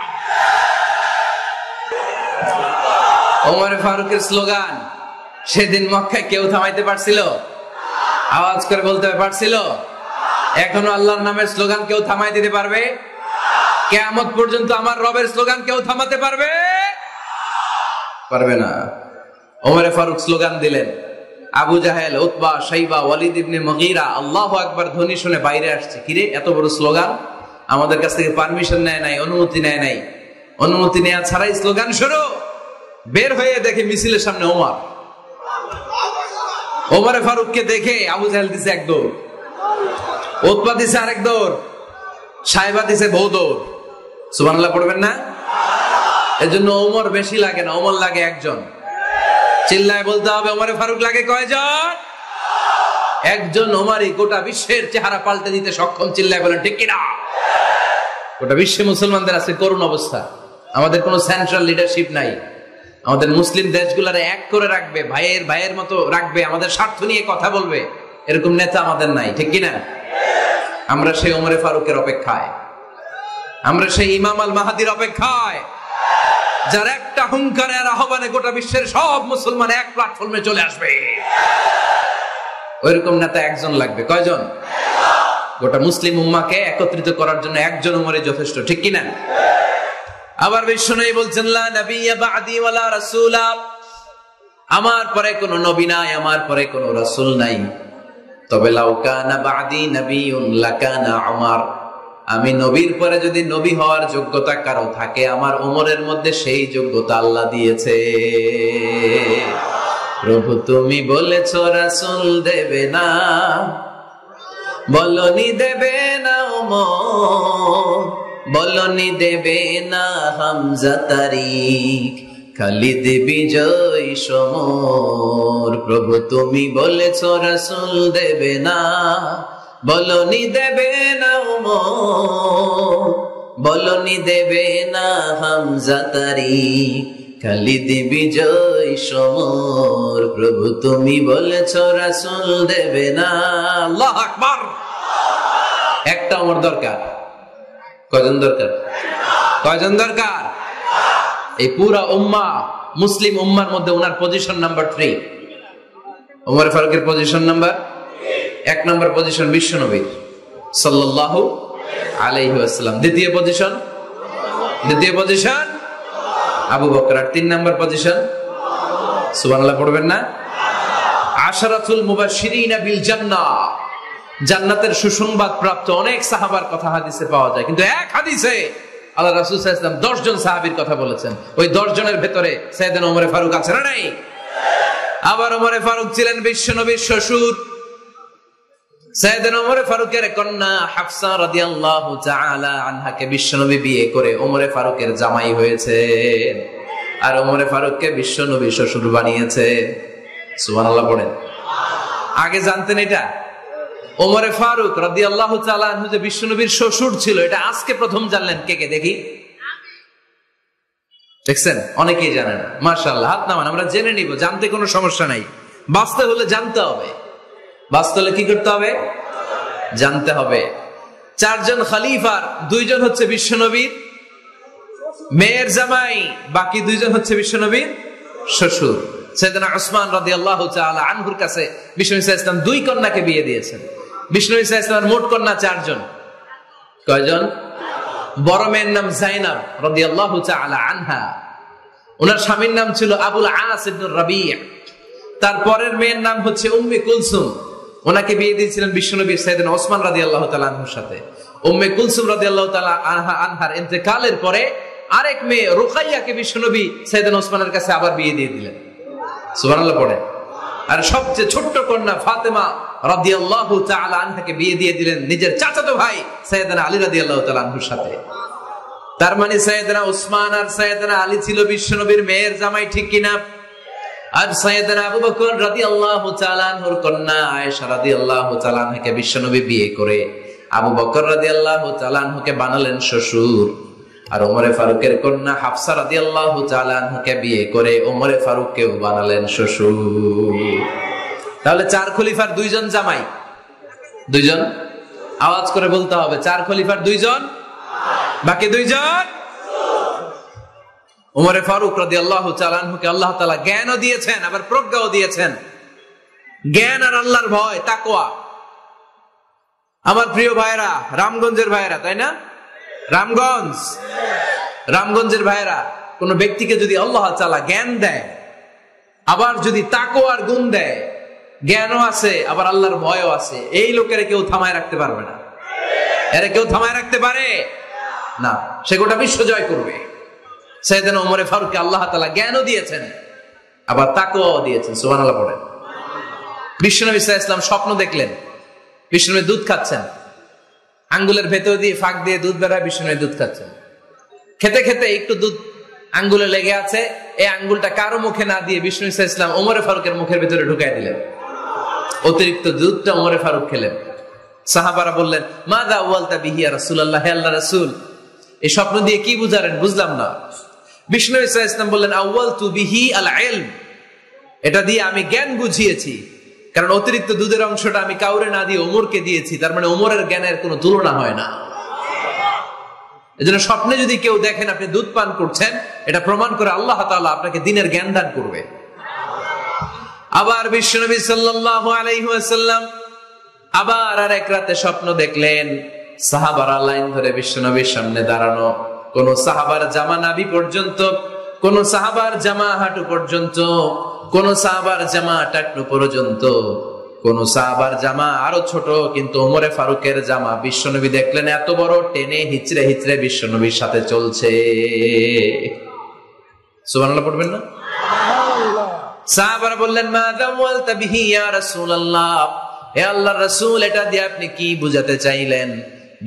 ওমর ফারুকের স্লোগান সেদিন মক্কায় কেউ থামাইতে পারছিল? আওয়াজ করে বলতে পারছিল? এখনো আল্লাহর নামের স্লোগান কেউ থামাই দিতে পারবে? কিয়ামত পর্যন্ত আমার রবের স্লোগান কেউ থামাতে পারবে? পারবে না। ওমর ফারুক স্লোগান দিলেন, আবু জাহেল, উতবা, শাইবা, ওয়ালিদ ইবনে মুগীরা আল্লাহু আকবার ধ্বনি শুনে বাইরে আসছে। কিরে এত বড় স্লোগান, আমাদের কাছ থেকে পারমিশন নেয় নাই, অনুমতি নেয় নাই। অনুমতি নেওয়া ছাড়াই স্লোগান শুরু। বের হয়ে দেখে মিছিলের সামনে ওমর। ওমর ফারুককে দেখে আবু জাহেল দিছে এক দৌড়, উতবা দিছে আরেক দৌড়, শাইবা দিছে বহু দৌড়। সুবহানাল্লাহ পড়বেন না? এজন্য ওমর বেশি লাগে না, ওমর লাগে একজন। চিল্লায় বলতে হবে ওমর ফারুক লাগে কয়জন? একজন। ওমরই গোটা বিশ্বের চেহারা পাল্টে দিতে সক্ষম। চিল্লায় বলেন ঠিক কিনা? গোটা বিশ্বে মুসলমানদের আছে করুণ অবস্থা। আমাদের কোনো সেন্ট্রাল লিডারশিপ নাই। আমাদের মুসলিম দেশগুলোরে এক করে রাখবে, ভাইয়ের ভাইয়ের মতো রাখবে, আমাদের স্বার্থ নিয়ে কথা বলবে, এরকম নেতা আমাদের নাই। ঠিক কিনা? আমরা সেই ওমর ফারুকের অপেক্ষায়, আমরা সেই ইমাম আল মাহাদির অপেক্ষায়, যার একটা হুঙ্কারের আহ্বানে গোটা বিশ্বের সব মুসলমান এক প্ল্যাটফর্মে চলে আসবে। ওইরকম নেতা একজন লাগবে। কয়জন? গোটা মুসলিম উম্মাহকে একত্রিত করার জন্য একজন ওমরই যথেষ্ট। ঠিক কিনা? আবার বিশ্বনবী বলছেন লা নাবিয়্যা বা'দি ওয়ালা রাসূলা, আমার পরে কোনো নবী নাই, আমার পরে কোনো রাসূল নাই। তবে লাউ কানা বা'দি নাবিয়্যুন লাকানা উমর, আমি নবীর পরে যদি নবী হওয়ার যোগ্যতা কারো থাকে, আমার ওমরের মধ্যে সেই যোগ্যতা আল্লাহ দিয়েছে। প্রভু তুমি বলেছো রাসূল দেবে না, বলনি দেবে না ওমর, বলনি দেবে না হামজা তারিক, খালিদ বিজয় সমর। প্রভু তুমি বলেছো রাসূল দেবে না, বলনি দেবে না ওমর, বলনি দেবে না হামজা তারিক, খালিদ বিজয় সমর। প্রভু তুমি বলেছো রাসূল দেবে না। আল্লাহু আকবার। একটা ওমর দরকার। কয়জন দরকার? কয়জন দরকার? এই পুরা উম্মাহ, মুসলিম উম্মার মধ্যে ওনার পজিশন নাম্বার 3। ওমর ফারুকের পজিশন নাম্বার 1 নম্বর পজিশন বিশ্বনবীর সাল্লাল্লাহু আলাইহি ওয়াসাল্লাম। দ্বিতীয় পজিশন আবু বকর। আর 3 নম্বর পজিশন সুবহানাল্লাহ পড়বেন না? আশারাতুল মুবাশশিরিনা বিল জান্নাহ, জান্নাতের সুসংবাদ প্রাপ্ত অনেক সাহাবার কথা হাদিসে পাওয়া যায়, কিন্তু এক হাদিসে আল্লাহ রাসূল সাল্লাল্লাহু আলাইহি ওয়াসাল্লাম 10 জন সাহাবীর কথা বলেছেন। ওই 10 জনের ভেতরে সাইয়েদনা ওমর ফারুক আছে না নাই? আবার ওমর ফারুক ছিলেন বিশ্বনবীর শ্বশুর। সাইয়েদনা ওমর ফারুকের কন্যা হাফসা রাদিয়াল্লাহু তাআলা আনহাকে বিশ্বনবী বিয়ে করে ওমর ফারুকের জামাই হয়েছে, আর ওমর ফারুককে বিশ্বনবী শ্বশুর বানিয়েছে। সুবহানাল্লাহ পড়েন। আগে জানতেন এটা? ওমর ফারুক রাদিয়াল্লাহু তাআলা আনহু যে বিশ্বনবীর শ্বশুর ছিল, এটা আজকে প্রথম জানলেন। কে কে দেখি? দেখছেন? অনেকেই জানে না। মাশাআল্লাহ, হাত নামান, আমরা জেনে নিব। জানতে কোনো সমস্যা নাই। বাঁচতে হলে জানতে হবে। বাঁচতে হলে কি করতে হবে? জানতে হবে। 4 জন খলিফার 2 জন হচ্ছে বিশ্বনবীর মেয়ের জামাই, বাকি 2 জন হচ্ছে বিশ্বনবীর শ্বশুর। সাইয়েদনা উসমান রাদিয়াল্লাহু তাআলা আনহুর কাছে বিশ্বনবী সাল্লাল্লাহু আলাইহি ওয়াসাল্লাম 2 কন্যাকে বিয়ে দিয়েছেন। বিশ্বনবী সাল্লাল্লাহু আলাইহি ওয়াসাল্লাম মোট কন্যা 4 জন। কয়জন? বড় মেয়ের নাম যায়েনব রাদিয়াল্লাহু তাআলা আনহা, ওনার স্বামীর নাম ছিল আবুল আস ইবনে রাবি'। তারপরের মেয়ের নাম হচ্ছে উম্মে কুলসুম, ওনাকে বিয়ে দিয়েছিলেন বিশ্বনবী সাইয়েদনা ওসমান রাদিয়াল্লাহু তাআলা আনহুর সাথে। উম্মে কুলসুম রাদিয়াল্লাহু তাআলা আনহার ইন্তেকালের পরে আরেক মেয়ে রুকাইয়াকে বিশ্বনবী সাইয়েদনা ওসমানের কাছে আবার বিয়ে দিয়ে দিলেন। সুবহানাল্লাহ পড়ে। আর সবচেয়ে ছোট্ট কন্যা ফাতেমা রাদিয়াল্লাহু তাআলা আনহাকে বিয়ে দিয়ে দিলেন নিজের চাচাতো ভাই সাইয়েদনা আলী রাদিয়াল্লাহু তাআলা আনহুর সাথে। তার মানে সাইয়েদনা উসমান আর সাইয়েদনা আলী ছিল বিশ্বনবীর মেয়ের জামাই, ঠিক কিনা? আর সাইয়েদনা আবু বকর রাদিয়াল্লাহু তাআলা আনহুর কন্যা আয়েশা রাদিয়াল্লাহু তাআলা আনহাকে বিশ্বনবী বিয়ে করে আবু বকর রাদিয়াল্লাহু তাআলা আনহুকে বানালেন শ্বশুর। আর ওমরে ফারুকের কন্যা হাফসা রাদিয়াল্লাহু তাআলা আনহাকে বিয়ে করে ওমরে ফারুককেও বানালেন শ্বশুর। তাহলে 4 খলিফার 2 জন জামাই, 2 জন। আওয়াজ করে বলতে হবে, 4 খলিফার 2 জন, বাকি 2 জন। ওমরে ফারুক রাদিয়াল্লাহু তাআলা আনহুকে আল্লাহ তাআলা জ্ঞানও দিয়েছেন, আবার প্রজ্ঞাও দিয়েছেন। জ্ঞান আর আল্লাহর ভয়, তাকওয়া। আমার প্রিয় ভাইরা, রামগঞ্জের ভাইরা, তাই না? রামগঞ্জের ভাইরা, কোন ব্যক্তিকে যদি আল্লাহ তাআলা জ্ঞান দেয়, আবার যদি তাকওয়ার গুণ দেয়, জ্ঞানও আছে আবার আল্লাহর ভয়ও আছে, এই লোকেরা কেউ থামায় রাখতে পারবে না। এরা কেউ থামায় রাখতে পারে না, সে গোটা বিশ্ব জয় করবে। সাইয়েদনা ওমরে ফারুককে আল্লাহ তাআলা জ্ঞানও দিয়েছেন, আবার তাকওয়াও দিয়েছেন। সুবহানাল্লাহ পড়েন। বিশ্বনবী সাল্লাল্লাহু আলাইহি ওয়াসাল্লাম স্বপ্ন দেখলেন, বিশ্বনবী দুধ খাচ্ছেন, আঙ্গুলের ভেতর দিয়ে ফাঁক দিয়ে দুধ বেরোয়, বিশ্বনবী দুধ খাচ্ছেন। খেতে খেতে একটু দুধ আঙ্গুলে লেগে আছে, এই আঙ্গুলটা কারো মুখে না দিয়ে বিশ্বনবী সাল্লাল্লাহু আলাইহি ওয়াসাল্লাম ওমরে ফারুকের মুখের ভেতরে ঢুকাই দিলেন। অতিরিক্ত দুধটা ওমরে ফারুক খেলেন। সাহাবারা বললেন, মাযা আওয়ালতা বিহি ইয়া রাসূলুল্লাহ, হে আল্লাহর রাসূল, এই স্বপ্ন দিয়ে কি বুঝালেন? বুঝলাম না। বিশ্বনবী সাল্লাল্লাহু আলাইহি ওয়াসাল্লাম বললেন, আওয়ালতু বিহি আল ইলম, এটা দিয়ে আমি জ্ঞান বুঝিয়েছি, কারণ অতিরিক্ত দুধের অংশটা আমি কাউরে না দিয়ে ওমরকে দিয়েছি, তার মানে ওমরের জ্ঞানের কোনো তুলনা হয় না। এজন্য স্বপ্নে যদি কেউ দেখেন আপনি দুধ পান করছেন, এটা প্রমাণ করে আল্লাহ তাআলা আপনাকে দ্বীনের জ্ঞান দান করবে। আবার বিশ্বনবী সাল্লাল্লাহু আলাইহি ওয়াসাল্লাম আবার আরেক রাতে স্বপ্ন দেখলেন, সাহাবারা লাইন ধরে বিশ্বনবীর সামনে দাঁড়ানো, কোন সাহাবার জামা নাভি পর্যন্ত, কোন সাহাবার জামা হাঁটু পর্যন্ত, কোন সাহাবার জামা টাকনু পর্যন্ত, কোন সাহাবার জামা আরো ছোট, কিন্তু ওমরে ফারুকের জামা বিশ্বনবী দেখলেন এত বড়, টেনে হিচড়ে হিচড়ে বিশ্বনবীর সাথে চলছে। সুবহানাল্লাহ পড়বেন না? সাহাবারা বললেন, মাযা ওয়ালতা বিহি ইয়া রাসূলুল্লাহ, হে আল্লাহর রাসূল, এটা দিয়ে আপনি কি বুঝাতে চাইলেন?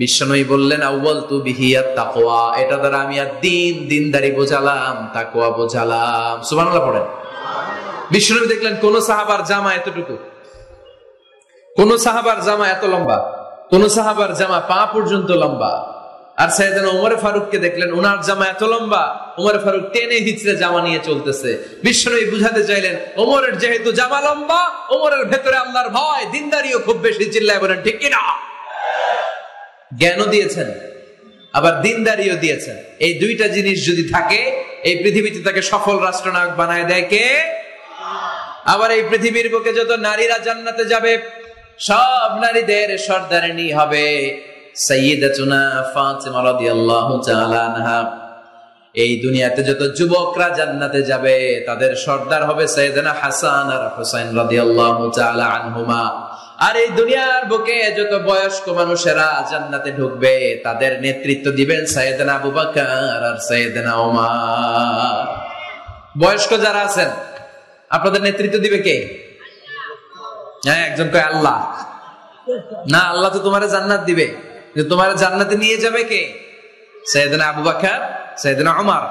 বিশ্বনবী বললেন, আউয়ালতু বিহি আত-তাকওয়া, এটা দ্বারা আমি আর-দ্বীন, দ্বীনদারি বোঝালাম, তাকওয়া বোঝালাম। সুবহানাল্লাহ পড়েন। বিশ্বনবী দেখলেন কোন সাহাবার জামা এতটুকু, কোন সাহাবার জামা এত লম্বা, কোন সাহাবার জামা পা পর্যন্ত লম্বা। আর সাইয়েদনা ওমর ফারুককে দেখলেন ওনার জামা এত লম্বা, ওমর ফারুক টেনে হিচড়ে জামা নিয়ে চলতেছে। বিশ্বনবী বুঝাতে চাইলেন, ওমরের যেহেতু জামা লম্বা, ওমরের ভেতরে আল্লাহর ভয়, দ্বীনদারিও খুব বেশি। চিল্লায় বলেন ঠিক কিনা? জ্ঞানও দিয়েছেন, আবার দ্বীনদারিও দিয়েছেন। এই দুইটা জিনিস যদি থাকে, এই পৃথিবীতে তাকে সফল রাষ্ট্রনায়ক বানায় দেয় কে? আবার এই পৃথিবীর বুকে যত নারীরা জান্নাতে যাবে, সব নারীদের সর্দারিনী হবে সাইয়্যিদাতুনা ফাতিমা রাদিয়াল্লাহু তাআলা আনহা। এই দুনিয়াতে যত যুবকরা জান্নাতে যাবে, তাদের সর্দার হবে সাইয়েদনা হাসান আর হুসাইন রাদিয়াল্লাহু তাআলা আনহুমা। আর এই দুনিয়ার বুকে যত বয়স্ক মানুষেরা জান্নাতে ঢুকবে, তাদের নেতৃত্ব দিবেন সাইয়েদনা আবু বকর আর সাইয়েদনা ওমর। বয়স্ক যারা আছেন, আপনাদের নেতৃত্ব দিবে কে? হ্যাঁ, একজন কয় আল্লাহ। না, আল্লাহ তো তোমার জান্নাত দিবে, তোমার জান্নাতে নিয়ে যাবে কে? সাইয়েদনা আবু বকর, সাইয়েদনা ওমর।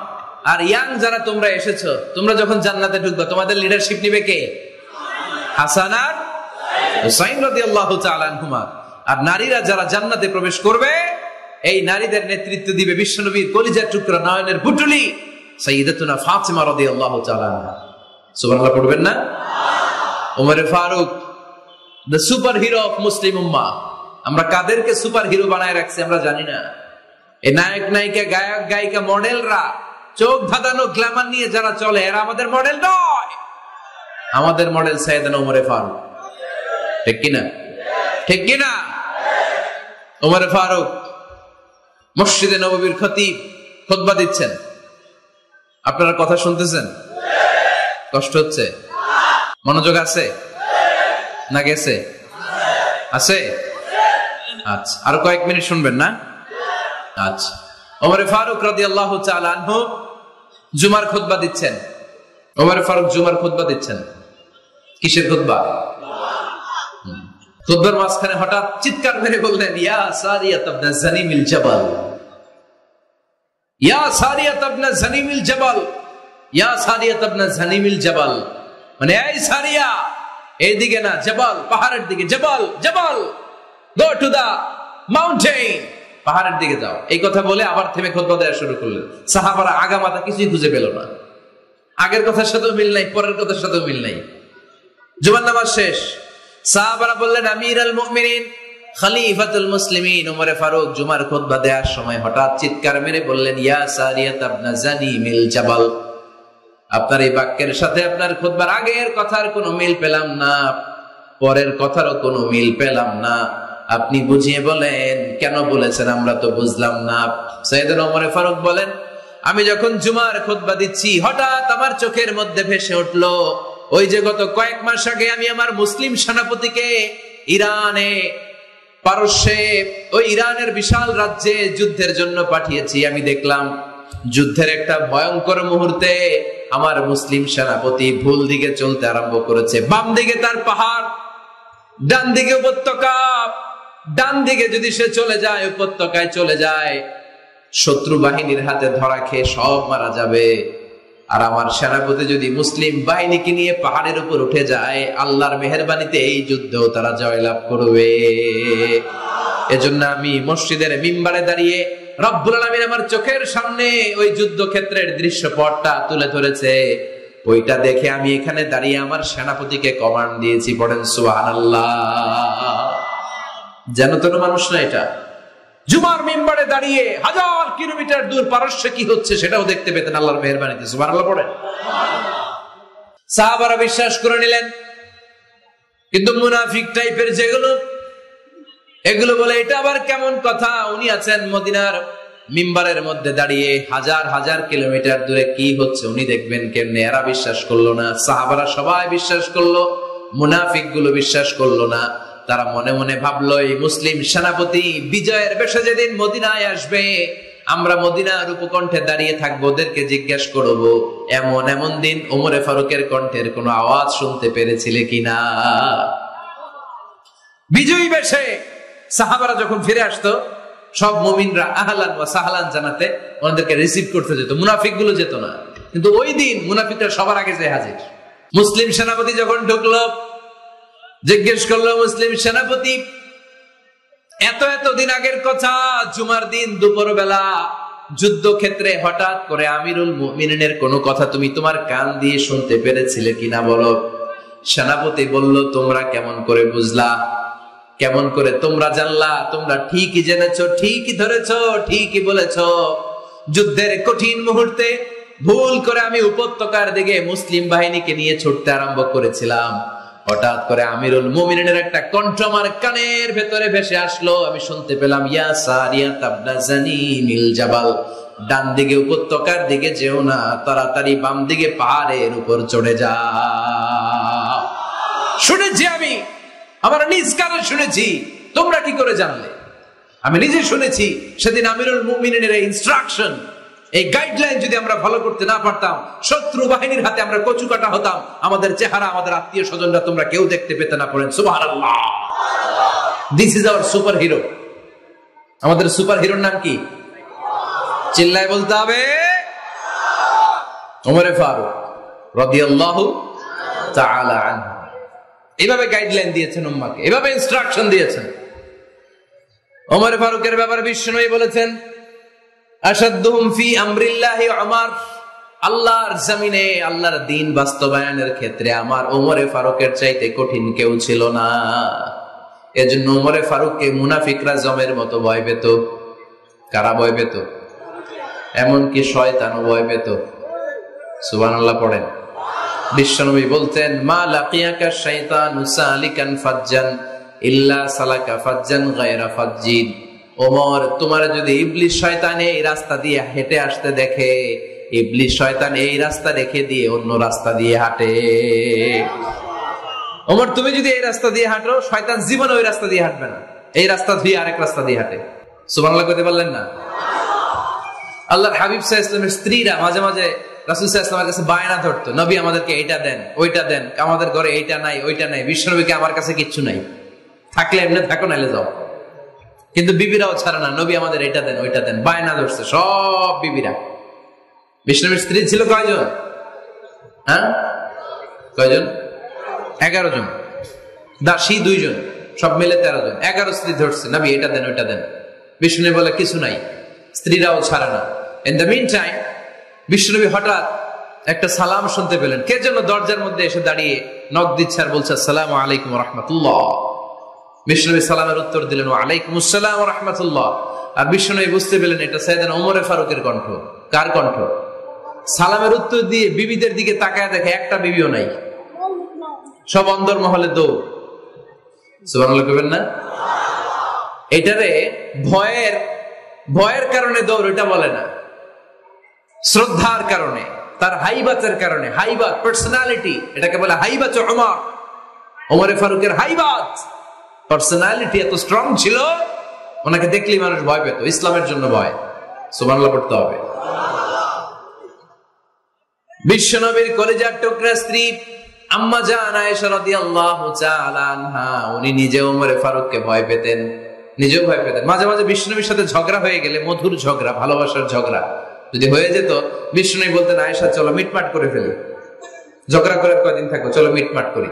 আর ইয়াং যারা তোমরা এসেছো, তোমরা যখন জান্নাতে ঢুকবে, তোমাদের লিডারশিপ নিবে কে? হাসান আর হুসাইন রাদিয়াল্লাহু তাআলা আনহুমা। আর নারীরা যারা জান্নাতে প্রবেশ করবে, এই নারীদের নেতৃত্ব দিবে বিশ্বনবীর কলিজার টুকরা, নয়নের পুটুলি সাইয়্যিদাতুনা ফাতিমা রাদিয়াল্লাহু তাআলা আনহা। সুবহানাল্লাহ পড়বেন না? Omar Farooq, the super hero of Muslim উম্মাহ। আমরা কাদেরকে সুপার হিরো বানায় রাখছি আমরা জানি না। এই নায়ক নায়িকা, গায়ক গায়িকা, মডেলরা, চোখ ধাঁধানো গ্ল্যামার নিয়ে যারা চলে, এরা আমাদের মডেল নয়। আমাদের মডেল সাইয়েদনা ওমর ফারুক। ঠিক কিনা? ঠিক কিনা? ওমর ফারুক মসজিদে নববীর খতিব, খুতবা দিচ্ছেন। আপনারা কথা শুনতেছেন? কষ্ট হচ্ছে? মনোযোগ আছে না গেছে? আছে? আচ্ছা, আরো কয়েক মিনিট শুনবেন না? আচ্ছা। ওমর ফারুক রাদিয়াল্লাহু তাআলা আনহু জুমার খুতবা দিচ্ছেন। ওমর ফারুক জুমার খুতবা দিচ্ছেন। কিসের খুতবা? খুতবার মাঝখানে হঠাৎ চিৎকার মেরে বললেন, ইয়া সারিয়াত ইবনে জানিমিল জাবাল, ইয়া সারিয়াত ইবনে জানিমিল জাবাল, ইয়া সারিয়াত ইবনে জানিমিল জাবাল। মানে এই সারিয়া, এইদিকে না, জাবাল পাহাড়ের দিকে, জাবাল জাবাল, গো টু দা মাউন্টেন, পাহাড়ের দিকে যাও। এই কথা বলে আবার থেমে খুতবা দেওয়া শুরু করলেন। সাহাবারা আগা মাথা কিছুই খুঁজে পেল না। আগের কথার সাথেও মিল নাই, পরের কথার সাথেও মিল নাই। জুমার নামাজ শেষ। সাহাবারা বললেন, আমিরুল মুমিনিন, খলিফাতুল মুসলিমিন ওমর ফারুক জুমার খুতবা দেওয়ার সময় হঠাৎ চিৎকার মেরে বললেন, ইয়া সারিয়াত ইবনে জানিমিল জাবাল। আপনার এই বাক্যের সাথে আপনার খুতবার আগের কথার কোনো মিল পেলাম না, পরের কথারও কোনো মিল পেলাম না। আপনি বুঝিয়ে বলেন, কেন বলেছেন আমরা তো বুঝলাম না। সাইয়েদনা ওমর ফারুক বলেন, আমি যখন জুমার খুতবা দিচ্ছি হঠাৎ আমার চোখের মধ্যে ভেসে উঠলো ওই যে গত কয়েক মাস আগে আমি আমার মুসলিম সেনাপতিকে ইরানে, পারস্যে, ওই ইরানের বিশাল রাজ্যে যুদ্ধের জন্য পাঠিয়েছি। আমি দেখলাম যুদ্ধের একটা ভয়ঙ্কর মুহূর্তে আমার মুসলিম সেনাপতি ভুল দিকে চলতে আরম্ভ করেছে। বাম দিকে তার পাহাড়, ডান দিকে উপত্যকা। ডান দিকে যদি সে চলে যায়, উপত্যকায় চলে যায়, শত্রু বাহিনীর হাতে ধরা খেয়ে সব মারা যাবে। আর আমার সেনাপতি যদি মুসলিম বাহিনীকে নিয়ে পাহাড়ের উপর উঠে যায়, আল্লাহর মেহেরবানিতে এই যুদ্ধেও তারা জয়লাভ করবে। এজন্য আমি মসজিদের মিম্বারে দাঁড়িয়ে রব্বুল আলামিন আমার চোখের সামনে ওই যুদ্ধক্ষেত্রের দৃশ্যপটটা তুলে ধরেছে, ওইটা দেখে আমি এখানে দাঁড়িয়ে আমার সেনাপতিকে কমান্ড দিয়েছি। পড়েন সুবহানাল্লাহ। যেন তেন মানুষ না এটা। জুমার মিম্বারে দাঁড়িয়ে হাজার কিলোমিটার দূর পারস্যে কি হচ্ছে সেটাও দেখতে পেতেন আল্লাহর মেহেরবানিতে। সুবহানাল্লাহ পড়েন। সাহাবারা বিশ্বাস করে নিলেন, কিন্তু মুনাফিক টাইপের যেগুলো, এগুলো বলে এটা আবার কেমন কথা, উনি আছেন মদিনার মিম্বারের মধ্যে দাঁড়িয়ে, হাজার হাজার কিলোমিটার দূরে কি হচ্ছে উনি দেখবেন কেমনে। এরা বিশ্বাস করলো না। সাহাবারা সবাই বিশ্বাস করলো, মুনাফিক গুলো বিশ্বাস করলো না। তারা মনে মনে ভাবলো, এই মুসলিম সেনাপতি বিজয়ের বেশে যেদিন মদিনায় আসবে, আমরা মদিনার উপকণ্ঠে দাঁড়িয়ে থাকবো, ওদেরকে জিজ্ঞাসা করবো এমন এমন দিন ওমরে ফারুকের কণ্ঠের কোনো আওয়াজ শুনতে পেরেছিলে কিনা। বিজয়ী বেশে সাহাবারা যখন ফিরে আসতো, সব মুমিনরা আহলান ওয়া সাহলান জানাতে ওনাদেরকে রিসিভ করতে যেত, মুনাফিক গুলো যেত না। কিন্তু ওই দিন মুনাফিকরা সবার আগে যে হাজির। মুসলিম সেনাপতি যখন ঢুকলো, জিজ্ঞেস করলো, মুসলিম সেনাপতি, এত দিন আগের কথা, জুমার দিন দুপুর বেলা যুদ্ধক্ষেত্রে হঠাৎ করে আমিরুল মুমিনিনের কোনো কথা তুমি তোমার কান দিয়ে শুনতে পেরেছিলে কিনা বলো। সেনাপতি বলল, তোমরা কেমন করে বুঝলা, কেমন করে তোমরা জানলা? তোমরা ঠিকই জেনেছো, ঠিকই ধরেছো, ঠিকই বলেছো। যুদ্ধের কঠিন মুহূর্তে ভুল করে আমি উপত্যকার দিকে মুসলিম বাহিনীকে নিয়ে ছুটতে আরম্ভ করেছিলাম। হঠাৎ করে আমিরুল মুমিনিনের একটা কণ্ঠ আমার কানের ভেতরে ভেসে আসলো। আমি শুনতে পেলাম, ইয়া সারিয়াত ইবনে জানিমিল জাবাল, ডান দিকে উপত্যকার দিকে যেও না, তাড়াতাড়ি বাম দিকে পাহাড়ের উপর চড়ে যাও। শুনেছি আমি, আমার নিজ কানে শুনেছি। তোমরা কি করে জানলে? আমি নিজে শুনেছি। সেদিন আমিরুল মুমিনিনের এই ইনস্ট্রাকশন, এই গাইডলাইন যদি আমরা ফলো করতে না পারতাম, শত্রু বাহিনীর হাতে আমরা কচু কাটা হতাম। আমাদের চেহারা, আমাদের আত্মীয় স্বজনরা তোমরা কেউ দেখতে পেতে না। পড়েন সুবহানাল্লাহ। This is our super hero. আমাদের সুপার হিরোর নাম কি? চিল্লায় বলতে হবে, ওমরে ফারুক রাদিয়াল্লাহু তাআলা আনহু। এইভাবে গাইডলাইন দিয়েছেন উম্মাহকে, এভাবে ইনস্ট্রাকশন দিয়েছেন। ওমর ফারুকের ব্যাপারে বিশ্বনবী বলেছেন, আশাদ্দুহুম ফি আমরিল্লাহি উমর, আল্লাহর জমিনে আল্লাহর দ্বীন বাস্তবায়নের ক্ষেত্রে আমার ওমরে ফারুকের চাইতে কঠিন কেউ ছিল না। এজন্য ওমরে ফারুককে মুনাফিকরা জমের মতো ভয় পেত। কারা ভয় পেত? এমনকি শয়তানও ভয় পেত। সুবহানাল্লাহ পড়েন। বিশ্বনবী বলতেন, মা লাকিয়াকা শাইতানু সালিকান ফাজ্জান ইল্লা সালাকা ফাজ্জান গায়রা ফাজ্জিন। ওমর, তোমার যদি ইবলিস শয়তান এই রাস্তা দিয়ে হেঁটে আসতে দেখে, ইবলিস শয়তান এই রাস্তা রেখে দিয়ে অন্য রাস্তা দিয়ে হাঁটে। ওমর, তুমি যদি এই রাস্তা দিয়ে হাঁটো, শয়তান জীবনে ওই রাস্তা দিয়ে হাঁটবে না, এই রাস্তা দিয়ে আরেক রাস্তা দিয়ে হাঁটে। সুবহানাল্লাহ করতে পারলেন না? আল্লাহর হাবিব সাল্লাল্লাহু আলাইহি ওয়াসাল্লামের স্ত্রীরা মাঝে মাঝে রাসূল সাল্লাল্লাহু আলাইহি ওয়াসাল্লামের কাছে বায়না ধরতো, নবী আমাদেরকে এইটা দেন, ওইটা দেন, আমাদের ঘরে এইটা নাই, ওইটা নাই। বিশ্বনবীকে আমার কাছে কিচ্ছু নাই, থাকলে এমনি থাকো, নাইলে যাও। কিন্তু বিবিরাও ছাড়ে না, নবী আমাদের এইটা দেন, ওইটা দেন, বায়না ধরছে সব বিবিরা। বিশ্বনবীর স্ত্রী ছিল কয়জন? হ্যাঁ, কয়জন? 11 জন। দাসী 2 জন, সব মিলে 13 জন। 11 স্ত্রী ধরছে, নবী এটা দেন, ওইটা দেন। বিশ্বনবী বলে কিছু নাই, স্ত্রীরাও ছাড়ে না। ইন দ্য মিন টাইম বিশ্বনবী হঠাৎ একটা সালাম শুনতে পেলেন। কে যেন দরজার মধ্যে এসে দাঁড়িয়ে নক দিচ্ছে আর বলছে আসসালামু আলাইকুম ওয়া রাহমাতুল্লাহ। বিশ্বনবী সালামের উত্তর দিলেন ওয়া আলাইকুম আসসালাম ওয়া রাহমাতুল্লাহ। আর বিশ্বনবী বুঝতে পেলেন এটা সাইয়েদনা ওমরে ফারুকের কণ্ঠ। কার কণ্ঠ? সালামের উত্তর দিয়ে বিবিদের দিকে তাকায় দেখে একটা বিবিও নাই, সব অন্দরমহলে দৌড়। সুবহানাল্লাহ কইবেন না? এটারে ভয়ের কারণে দৌড় এটা বলে না, শ্রদ্ধার কারণে, তার হাইবাতের কারণে। হাইবাত পার্সোনালিটি, এটাকে বলে হাইবাত ওমর। ওমরে ফারুকের হাইবাত, পার্সোনালিটি এত স্ট্রং ছিল, ওনাকে দেখলেই মানুষ ভয় পেত। ইসলামের জন্য ভয়। সুবহানাল্লাহ পড়তে হবে। বিশ্বনবীর কলিজার টুকরা স্ত্রী আম্মা জান আয়েশা রাদিয়াল্লাহু তাআলা আনহা, উনি নিজে ওমরে ফারুককে ভয় পেতেন, নিজেও ভয় পেতেন। মাঝে মাঝে বিশ্বনবীর সাথে ঝগড়া হয়ে গেলে, মধুর ঝগড়া, ভালোবাসার ঝগড়া যদি হয়ে যেত, বিশ্বনবী বলতেন আয়েশা চলো মিটমাট করে ফেলি, ঝগড়া করে কয়দিন থাকবো, চলো মিটমাট করি।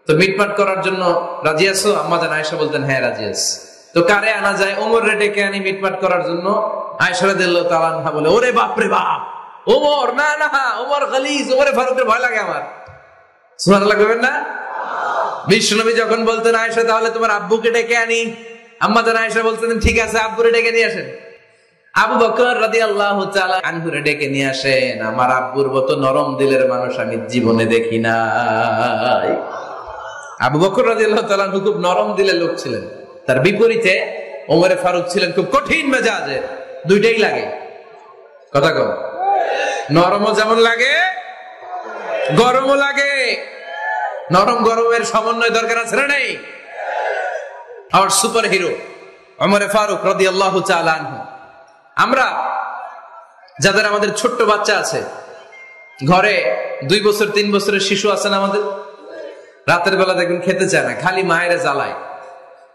তো মিটমাট করার জন্য রাজি আছো? আম্মা জান আয়েশা বলতেন হ্যাঁ রাজি আছি। তো কারে আনা যায়? ওমর রে ডেকে আনি মিটমাট করার জন্য। আয়েশা রাদিয়াল্লাহু তাআলা আনহা বলে ওরে বাপ রে বাপ, ওমর না না, ওমর গালিজ, ওমরে ফারুকের ভয় লাগে আমার। সুবহানাল্লাহ কইবেন না? বিশ্বনবী যখন বলতেন আয়েশা তাহলে তোমার আব্বুকে ডেকে আনি, আম্মা জান আয়েশা বলতেন ঠিক আছে আব্বুরে ডেকে নিয়ে আসেন। আবু বকর রাদিয়াল্লাহু তাআলা আনহুরে ডেকে নিয়ে আসেন। আমার আব্বুর মতো নরম দিলের মানুষ আমি জীবনে দেখি নাই। আবু বকর রাদিয়াল্লাহু তাআলা আনহু খুব নরম দিলের লোক ছিলেন। তার বিপরীতে ওমরে ফারুক ছিলেন খুব কঠিন মেজাজের। দুইটাই লাগে, কথা কম। নরমও যেমন লাগে, গরমও লাগে। নরম গরমের সমন্বয় দরকার আছে না নেই? আর সুপার হিরো ওমরে ফারুক রাদিয়াল্লাহু তাআলা আনহু। আমরা যাদের আমাদের ছোট্ট বাচ্চা আছে, ঘরে 2 বছর 3 বছরের শিশু আছে না আমাদের, রাতের বেলা দেখবেন খেতে চায় না, খালি মায়ের জ্বালায়।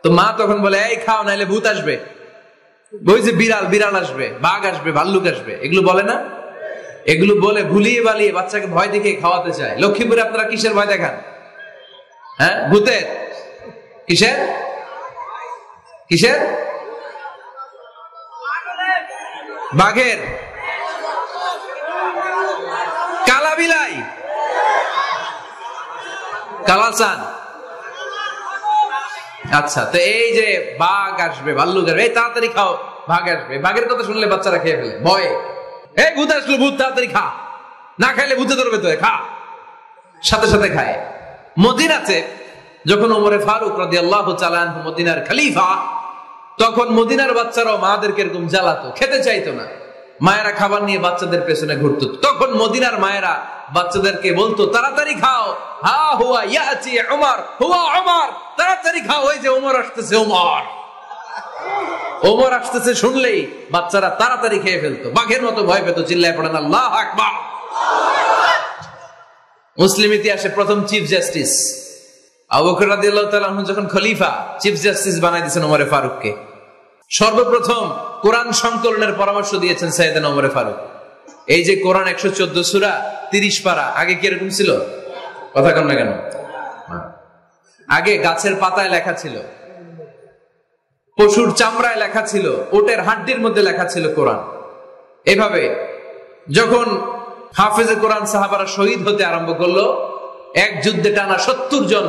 তো মা তখন বলে এই খাও নাইলে ভূত আসবে, ওই যে বিড়াল আসবে, বাঘ আসবে, ভাল্লুক আসবে, এগুলো বলে না? এগুলো বলে ভুলিয়ে বালিয়ে বাচ্চাকে ভয় দেখে খাওয়াতে চায়। লক্ষ্মীপুরে আপনারা কিসের ভয় দেখান? হ্যাঁ, ভূতের? কিসের? কিসের? বাঘের? কালা বিলাই? কালাচান? আচ্ছা, তো এই যে বাঘ আসবে, ভাল্লুক আসবে, এই তাড়াতাড়ি খাও, বাঘ আসবে। বাঘের কথা শুনলে বাচ্চারা খেয়ে ফেলে ভয়ে। এই ভূত আসলো, ভূত, তাড়াতাড়ি খা, না খাইলে ভূতে ধরবে তো, খা, সাথে সাথে খায়। মদিনাতে যখন ওমরে ফারুক রাদিয়াল্লাহু তাআলা আনহু মদিনার খলিফা, তখন মদিনার বাচ্চারাও মাদেরকে এরকম জ্বালাতো, খেতে চাইতো না। মায়েরা খাবার নিয়ে বাচ্চাদের পেছনে ঘুরতো। তখন মদিনার মায়েরা বাচ্চাদেরকে বলতো তাড়াতাড়ি খাও, হা হুয়া ইয়াতি উমর, হুয়া উমর, তাড়াতাড়ি খাও, ওই যে ওমর আসতেছে, ওমর, ওমর আসতেছে শুনলেই বাচ্চারা তাড়াতাড়ি খেয়ে ফেলতো, বাঘের মতো ভয় পেত। চিল্লায় পড়েন আল্লাহু আকবার। মুসলিম ইতিহাসে প্রথম চিফ জাস্টিস আবু বকর রাদিয়াল্লাহু তাআলা আনহু যখন খলিফা, চিফ জাস্টিস বানাই দিয়েছেন ওমরে ফারুককে। সর্বপ্রথম কোরআন সংকলনের পরামর্শ দিয়েছেন সাইয়েদনা ওমরে ফারুক। এই যে কোরআন 114 সূরা 30 পারা, আগে কি এরকম ছিল? কথা কন না কেন? আগে গাছের পাতায় লেখা ছিল, পশুর চামড়ায় লেখা ছিল, ওটের হাড্ডির মধ্যে লেখা ছিল কোরআন। এভাবে যখন হাফেজে কোরআন সাহাবারা শহীদ হতে আরম্ভ করলো, এক যুদ্ধে টানা 70 জন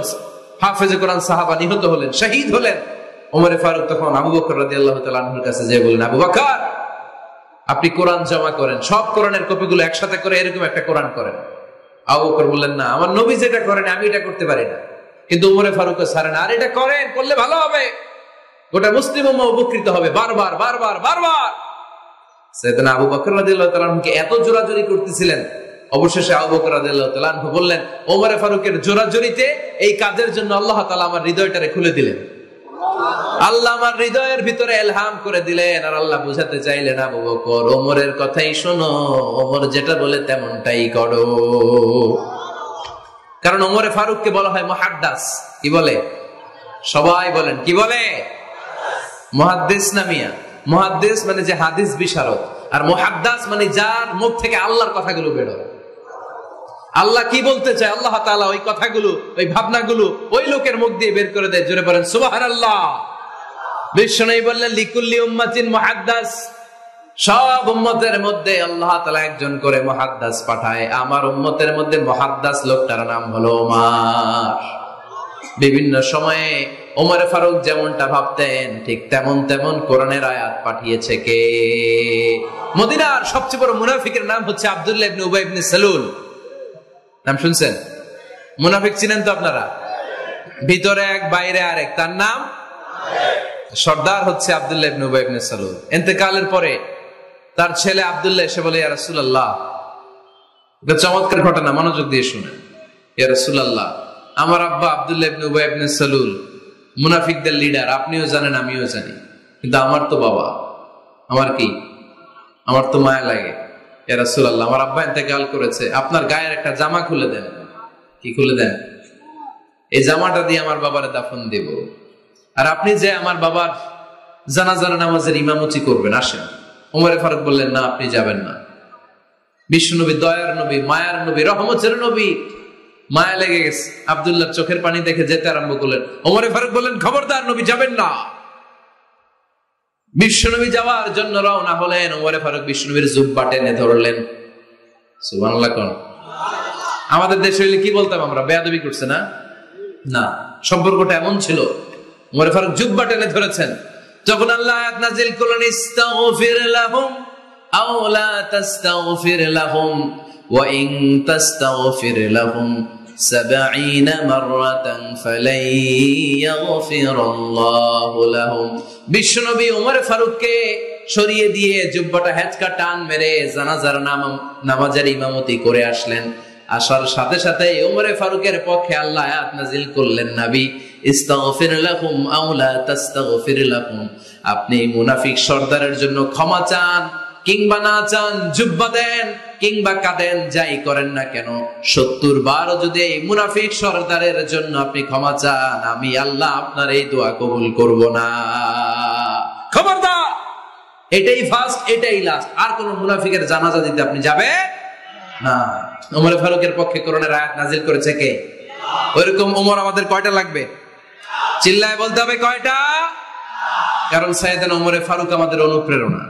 হাফেজে কোরআন সাহাবা নিহত হলেন, শহীদ হলেন। ওমরে ফারুক তখন আবু বকর রাদিয়াল্লাহু তাআলা আনহুর কাছে যেয়ে বললেন, আবু বকর আপনি কোরআন জমা করেন, সব কোরআনের কপিগুলো একসাথে করে এরকম একটা কোরআন করেন। আবু বকর বললেন না, আমার নবী যেটা করেন আমি এটা করতে পারি না। কিন্তু ওমরে ফারুক ছাড়েন, আর এটা করেন, করলে ভালো হবে, গোটা মুসলিম উম্মাহ উপকৃত হবে। বারবার বারবার বারবার সাইয়েদনা আবু বকর রাদিয়াল্লাহু তাআলা আনহুকে এত জোরাজুরি করতেছিলেন, অবশেষে আবু বকর রাদিয়াল্লাহু তাআলা আনহু বললেন, ওমরে ফারুকের জোরাজুরিতে এই কাজের জন্য আল্লাহ তাআলা আমার হৃদয়টারে খুলে দিলেন। আল্লাহ আমার হৃদয়ের ভিতরে ইলহাম করে দিলেন, আর আল্লাহ বুঝাতে চাইলেন, আবু বকর ওমরের কথাই শোনো, ওমর যেটা বলে তেমনটাই করো। কারণ ওমরে ফারুককে বলা হয় মুহাদ্দিস। কি বলে? সবাই বলেন কি বলে? মুহাদ্দিস না মিয়া? মুহাদ্দিস মানে যে হাদিস বিশারদ, আর মুহাদ্দিস মানে যার মুখ থেকে আল্লাহর কথাগুলো বের হয়। আল্লাহ কি বলতে চায়, আল্লাহ তাআলা ওই কথাগুলো, ওই ভাবনাগুলো ওই লোকের মুখ দিয়ে বের করে দেয়। জোরে বলেন সুবহানাল্লাহ। বিশ্বনবী বললেন লিকুল্লি উম্মাতিন মুহাদ্দিস, সব উম্মতের মধ্যে আল্লাহ তাআলা একজন করে মুহাদ্দিস পাঠায়। আমার উম্মতের মধ্যে মুহাদ্দিস লোকটার নাম হলো ওমর। বিভিন্ন সময়ে ওমর ফারুক যেমনটা ভাবতেন ঠিক তেমন তেমন কোরআনের আয়াত পাঠিয়েছে কে? মদিনার সবচেয়ে বড় মুনাফিকের নাম হচ্ছে আব্দুল্লাহ ইবনে উবাই ইবনে সালুল। নাম শুনছেন? মুনাফিক চিনেন তো আপনারা? ভিতরে এক বাইরে আরেক, তার নাম সর্দার হচ্ছে আব্দুল্লাহ ইবনে উবাই ইবনে সালুল। ইন্তেকালের পরে তার ছেলে আব্দুল্লাহ এসে বলে, ইয়া রাসূলুল্লাহ, এটা চমৎকার ঘটনা, মনোযোগ দিয়ে শুনেন। ইয়া রাসূলুল্লাহ, আমার আব্বা আব্দুল্লাহ ইবনে উবাই ইবনে সালুল মুনাফিকদের লিডার, আপনিও জানেন আমিও জানি, কিন্তু আমার তো বাবা, আমার কি, আমার তো মায়া লাগে। ইয়া রাসূলুল্লাহ, আমার আব্বা ইন্তেকাল করেছে, আপনার গায়ের একটা জামা খুলে দেন। কি খুলে দেন? এই জামাটা দিয়ে আমার বাবারে দাফন দেব, আর আপনি যে আমার বাবার জানাজার নামাজের ইমামতি করবেন, আসেন। ওমরে ফারুক বললেন, না, আপনি যাবেন না। বিশ্বনবী দয়ার নবী, মায়ার নবী, রহমতের নবী, মায়া লেগে গেছে, আব্দুল্লাহ চোখের পানি দেখে যেতে আরম্ভ করলেন। ওমরে ফারুক বললেন, খবরদার, নবী যাবেন না। বিশ্বনবী যাওয়ার জন্য রওনা হলেন। ওমরে ফারুক বিশ্বনবীর জুব্বা টেনে ধরলেন। সুবহানাল্লাহ কোন? আমাদের দেশে হইলে কি বলতাম আমরা? বেয়াদবি করছে না? না, সম্পর্কটা এমন ছিল। ওমরে ফারুক জুব্বা টেনে ধরেছেন। যখন আল্লাহ আয়াত নাযিল করলেন, ইস্তাগফির লাহুম আও লা তাস্তাগফির লাহুম ওয়া ইন তাস্তাগফির লাহুম 70 মাররাতান ফালাই ইয়াগফিরাল্লাহু লাহুম। বিশ্বনবী ওমর ফারুককে সরিয়ে দিয়ে জুব্বাটা হেঁচকা টান মেরে জানাজার নামাজের ইমামতি করে আসলেন। আসার সাথে সাথে ওমরে ফারুকের পক্ষে আল্লাহ আয়াত নাযিল করলেন, নবী, ইস্তাগফির লাহুম আও লা তাস্তাগফির লাহুম, আপনি মুনাফিক সর্দারের জন্য ক্ষমা চান কিংবা না চান, জুব্বা দেন কিংবা কাঁদেন, যাই করেন না কেন, 70 বার যদি এই মুনাফিক সর্দারের জন্য আপনি ক্ষমা চান, আমি আল্লাহ আপনার এই দোয়া কবুল করব না। খবরদার, এটাই ফার্স্ট, এটাই লাস্ট, আর কোন মুনাফিকের জানাজা দিতে আপনি যাবে না। ওমর ফারুকের পক্ষে কোরআনের আয়াত নাযিল করেছে কে? ওইরকম ওমর আমাদের কয়টা লাগবে? চিল্লায় বলতে হবে কয়টা? কারণ সাইয়েদনা ওমর ফারুক আমাদের অনুপ্রেরণা,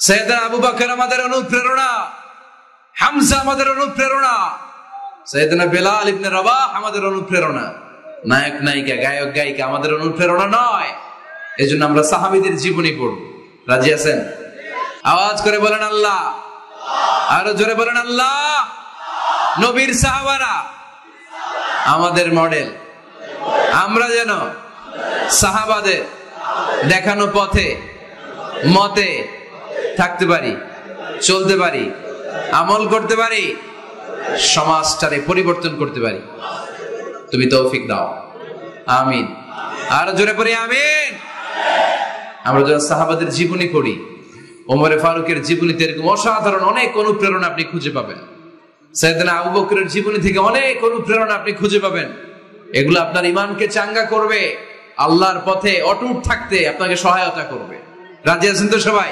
সাইয়েদনা আবু বকর আমাদের অনুপ্রেরণা, হামজা আমাদের অনুপ্রেরণা, সাইয়েদনা বেলাল ইবনে রাবাহ আমাদের অনুপ্রেরণা। নায়ক নায়িকা, গায়ক গায়িকা আমাদের অনুপ্রেরণা নয়। এজন্য আমরা সাহাবীদের জীবনী পড়ব। রাজি আছেন? আওয়াজ করে বলেন আল্লাহ, আরো জোরে বলেন আল্লাহ। নবীর সাহাবারা আমাদের মডেল, আমরা যেন সাহাবাদের দেখানো পথে মতে থাকতে পারি, চলতে পারি, আমল করতে পারি, সমাজটারে পরিবর্তন করতে পারি। তুমি তৌফিক দাও, আমিন। আরো জোরে পড়ি আমিন। আমরা যখন সাহাবাদের জীবনী পড়ি, ওমর ফারুকের জীবনীতে এরকম অসাধারণ অনেক অনুপ্রেরণা আপনি খুঁজে পাবেন। সাইয়েদনা আবু বকরের জীবনী থেকে অনেক অনুপ্রেরণা আপনি খুঁজে পাবেন। এগুলো আপনার ঈমানকে চাঙ্গা করবে, আল্লাহর পথে অটুট থাকতে আপনাকে সহায়তা করবে। রাজি আছেন তো সবাই?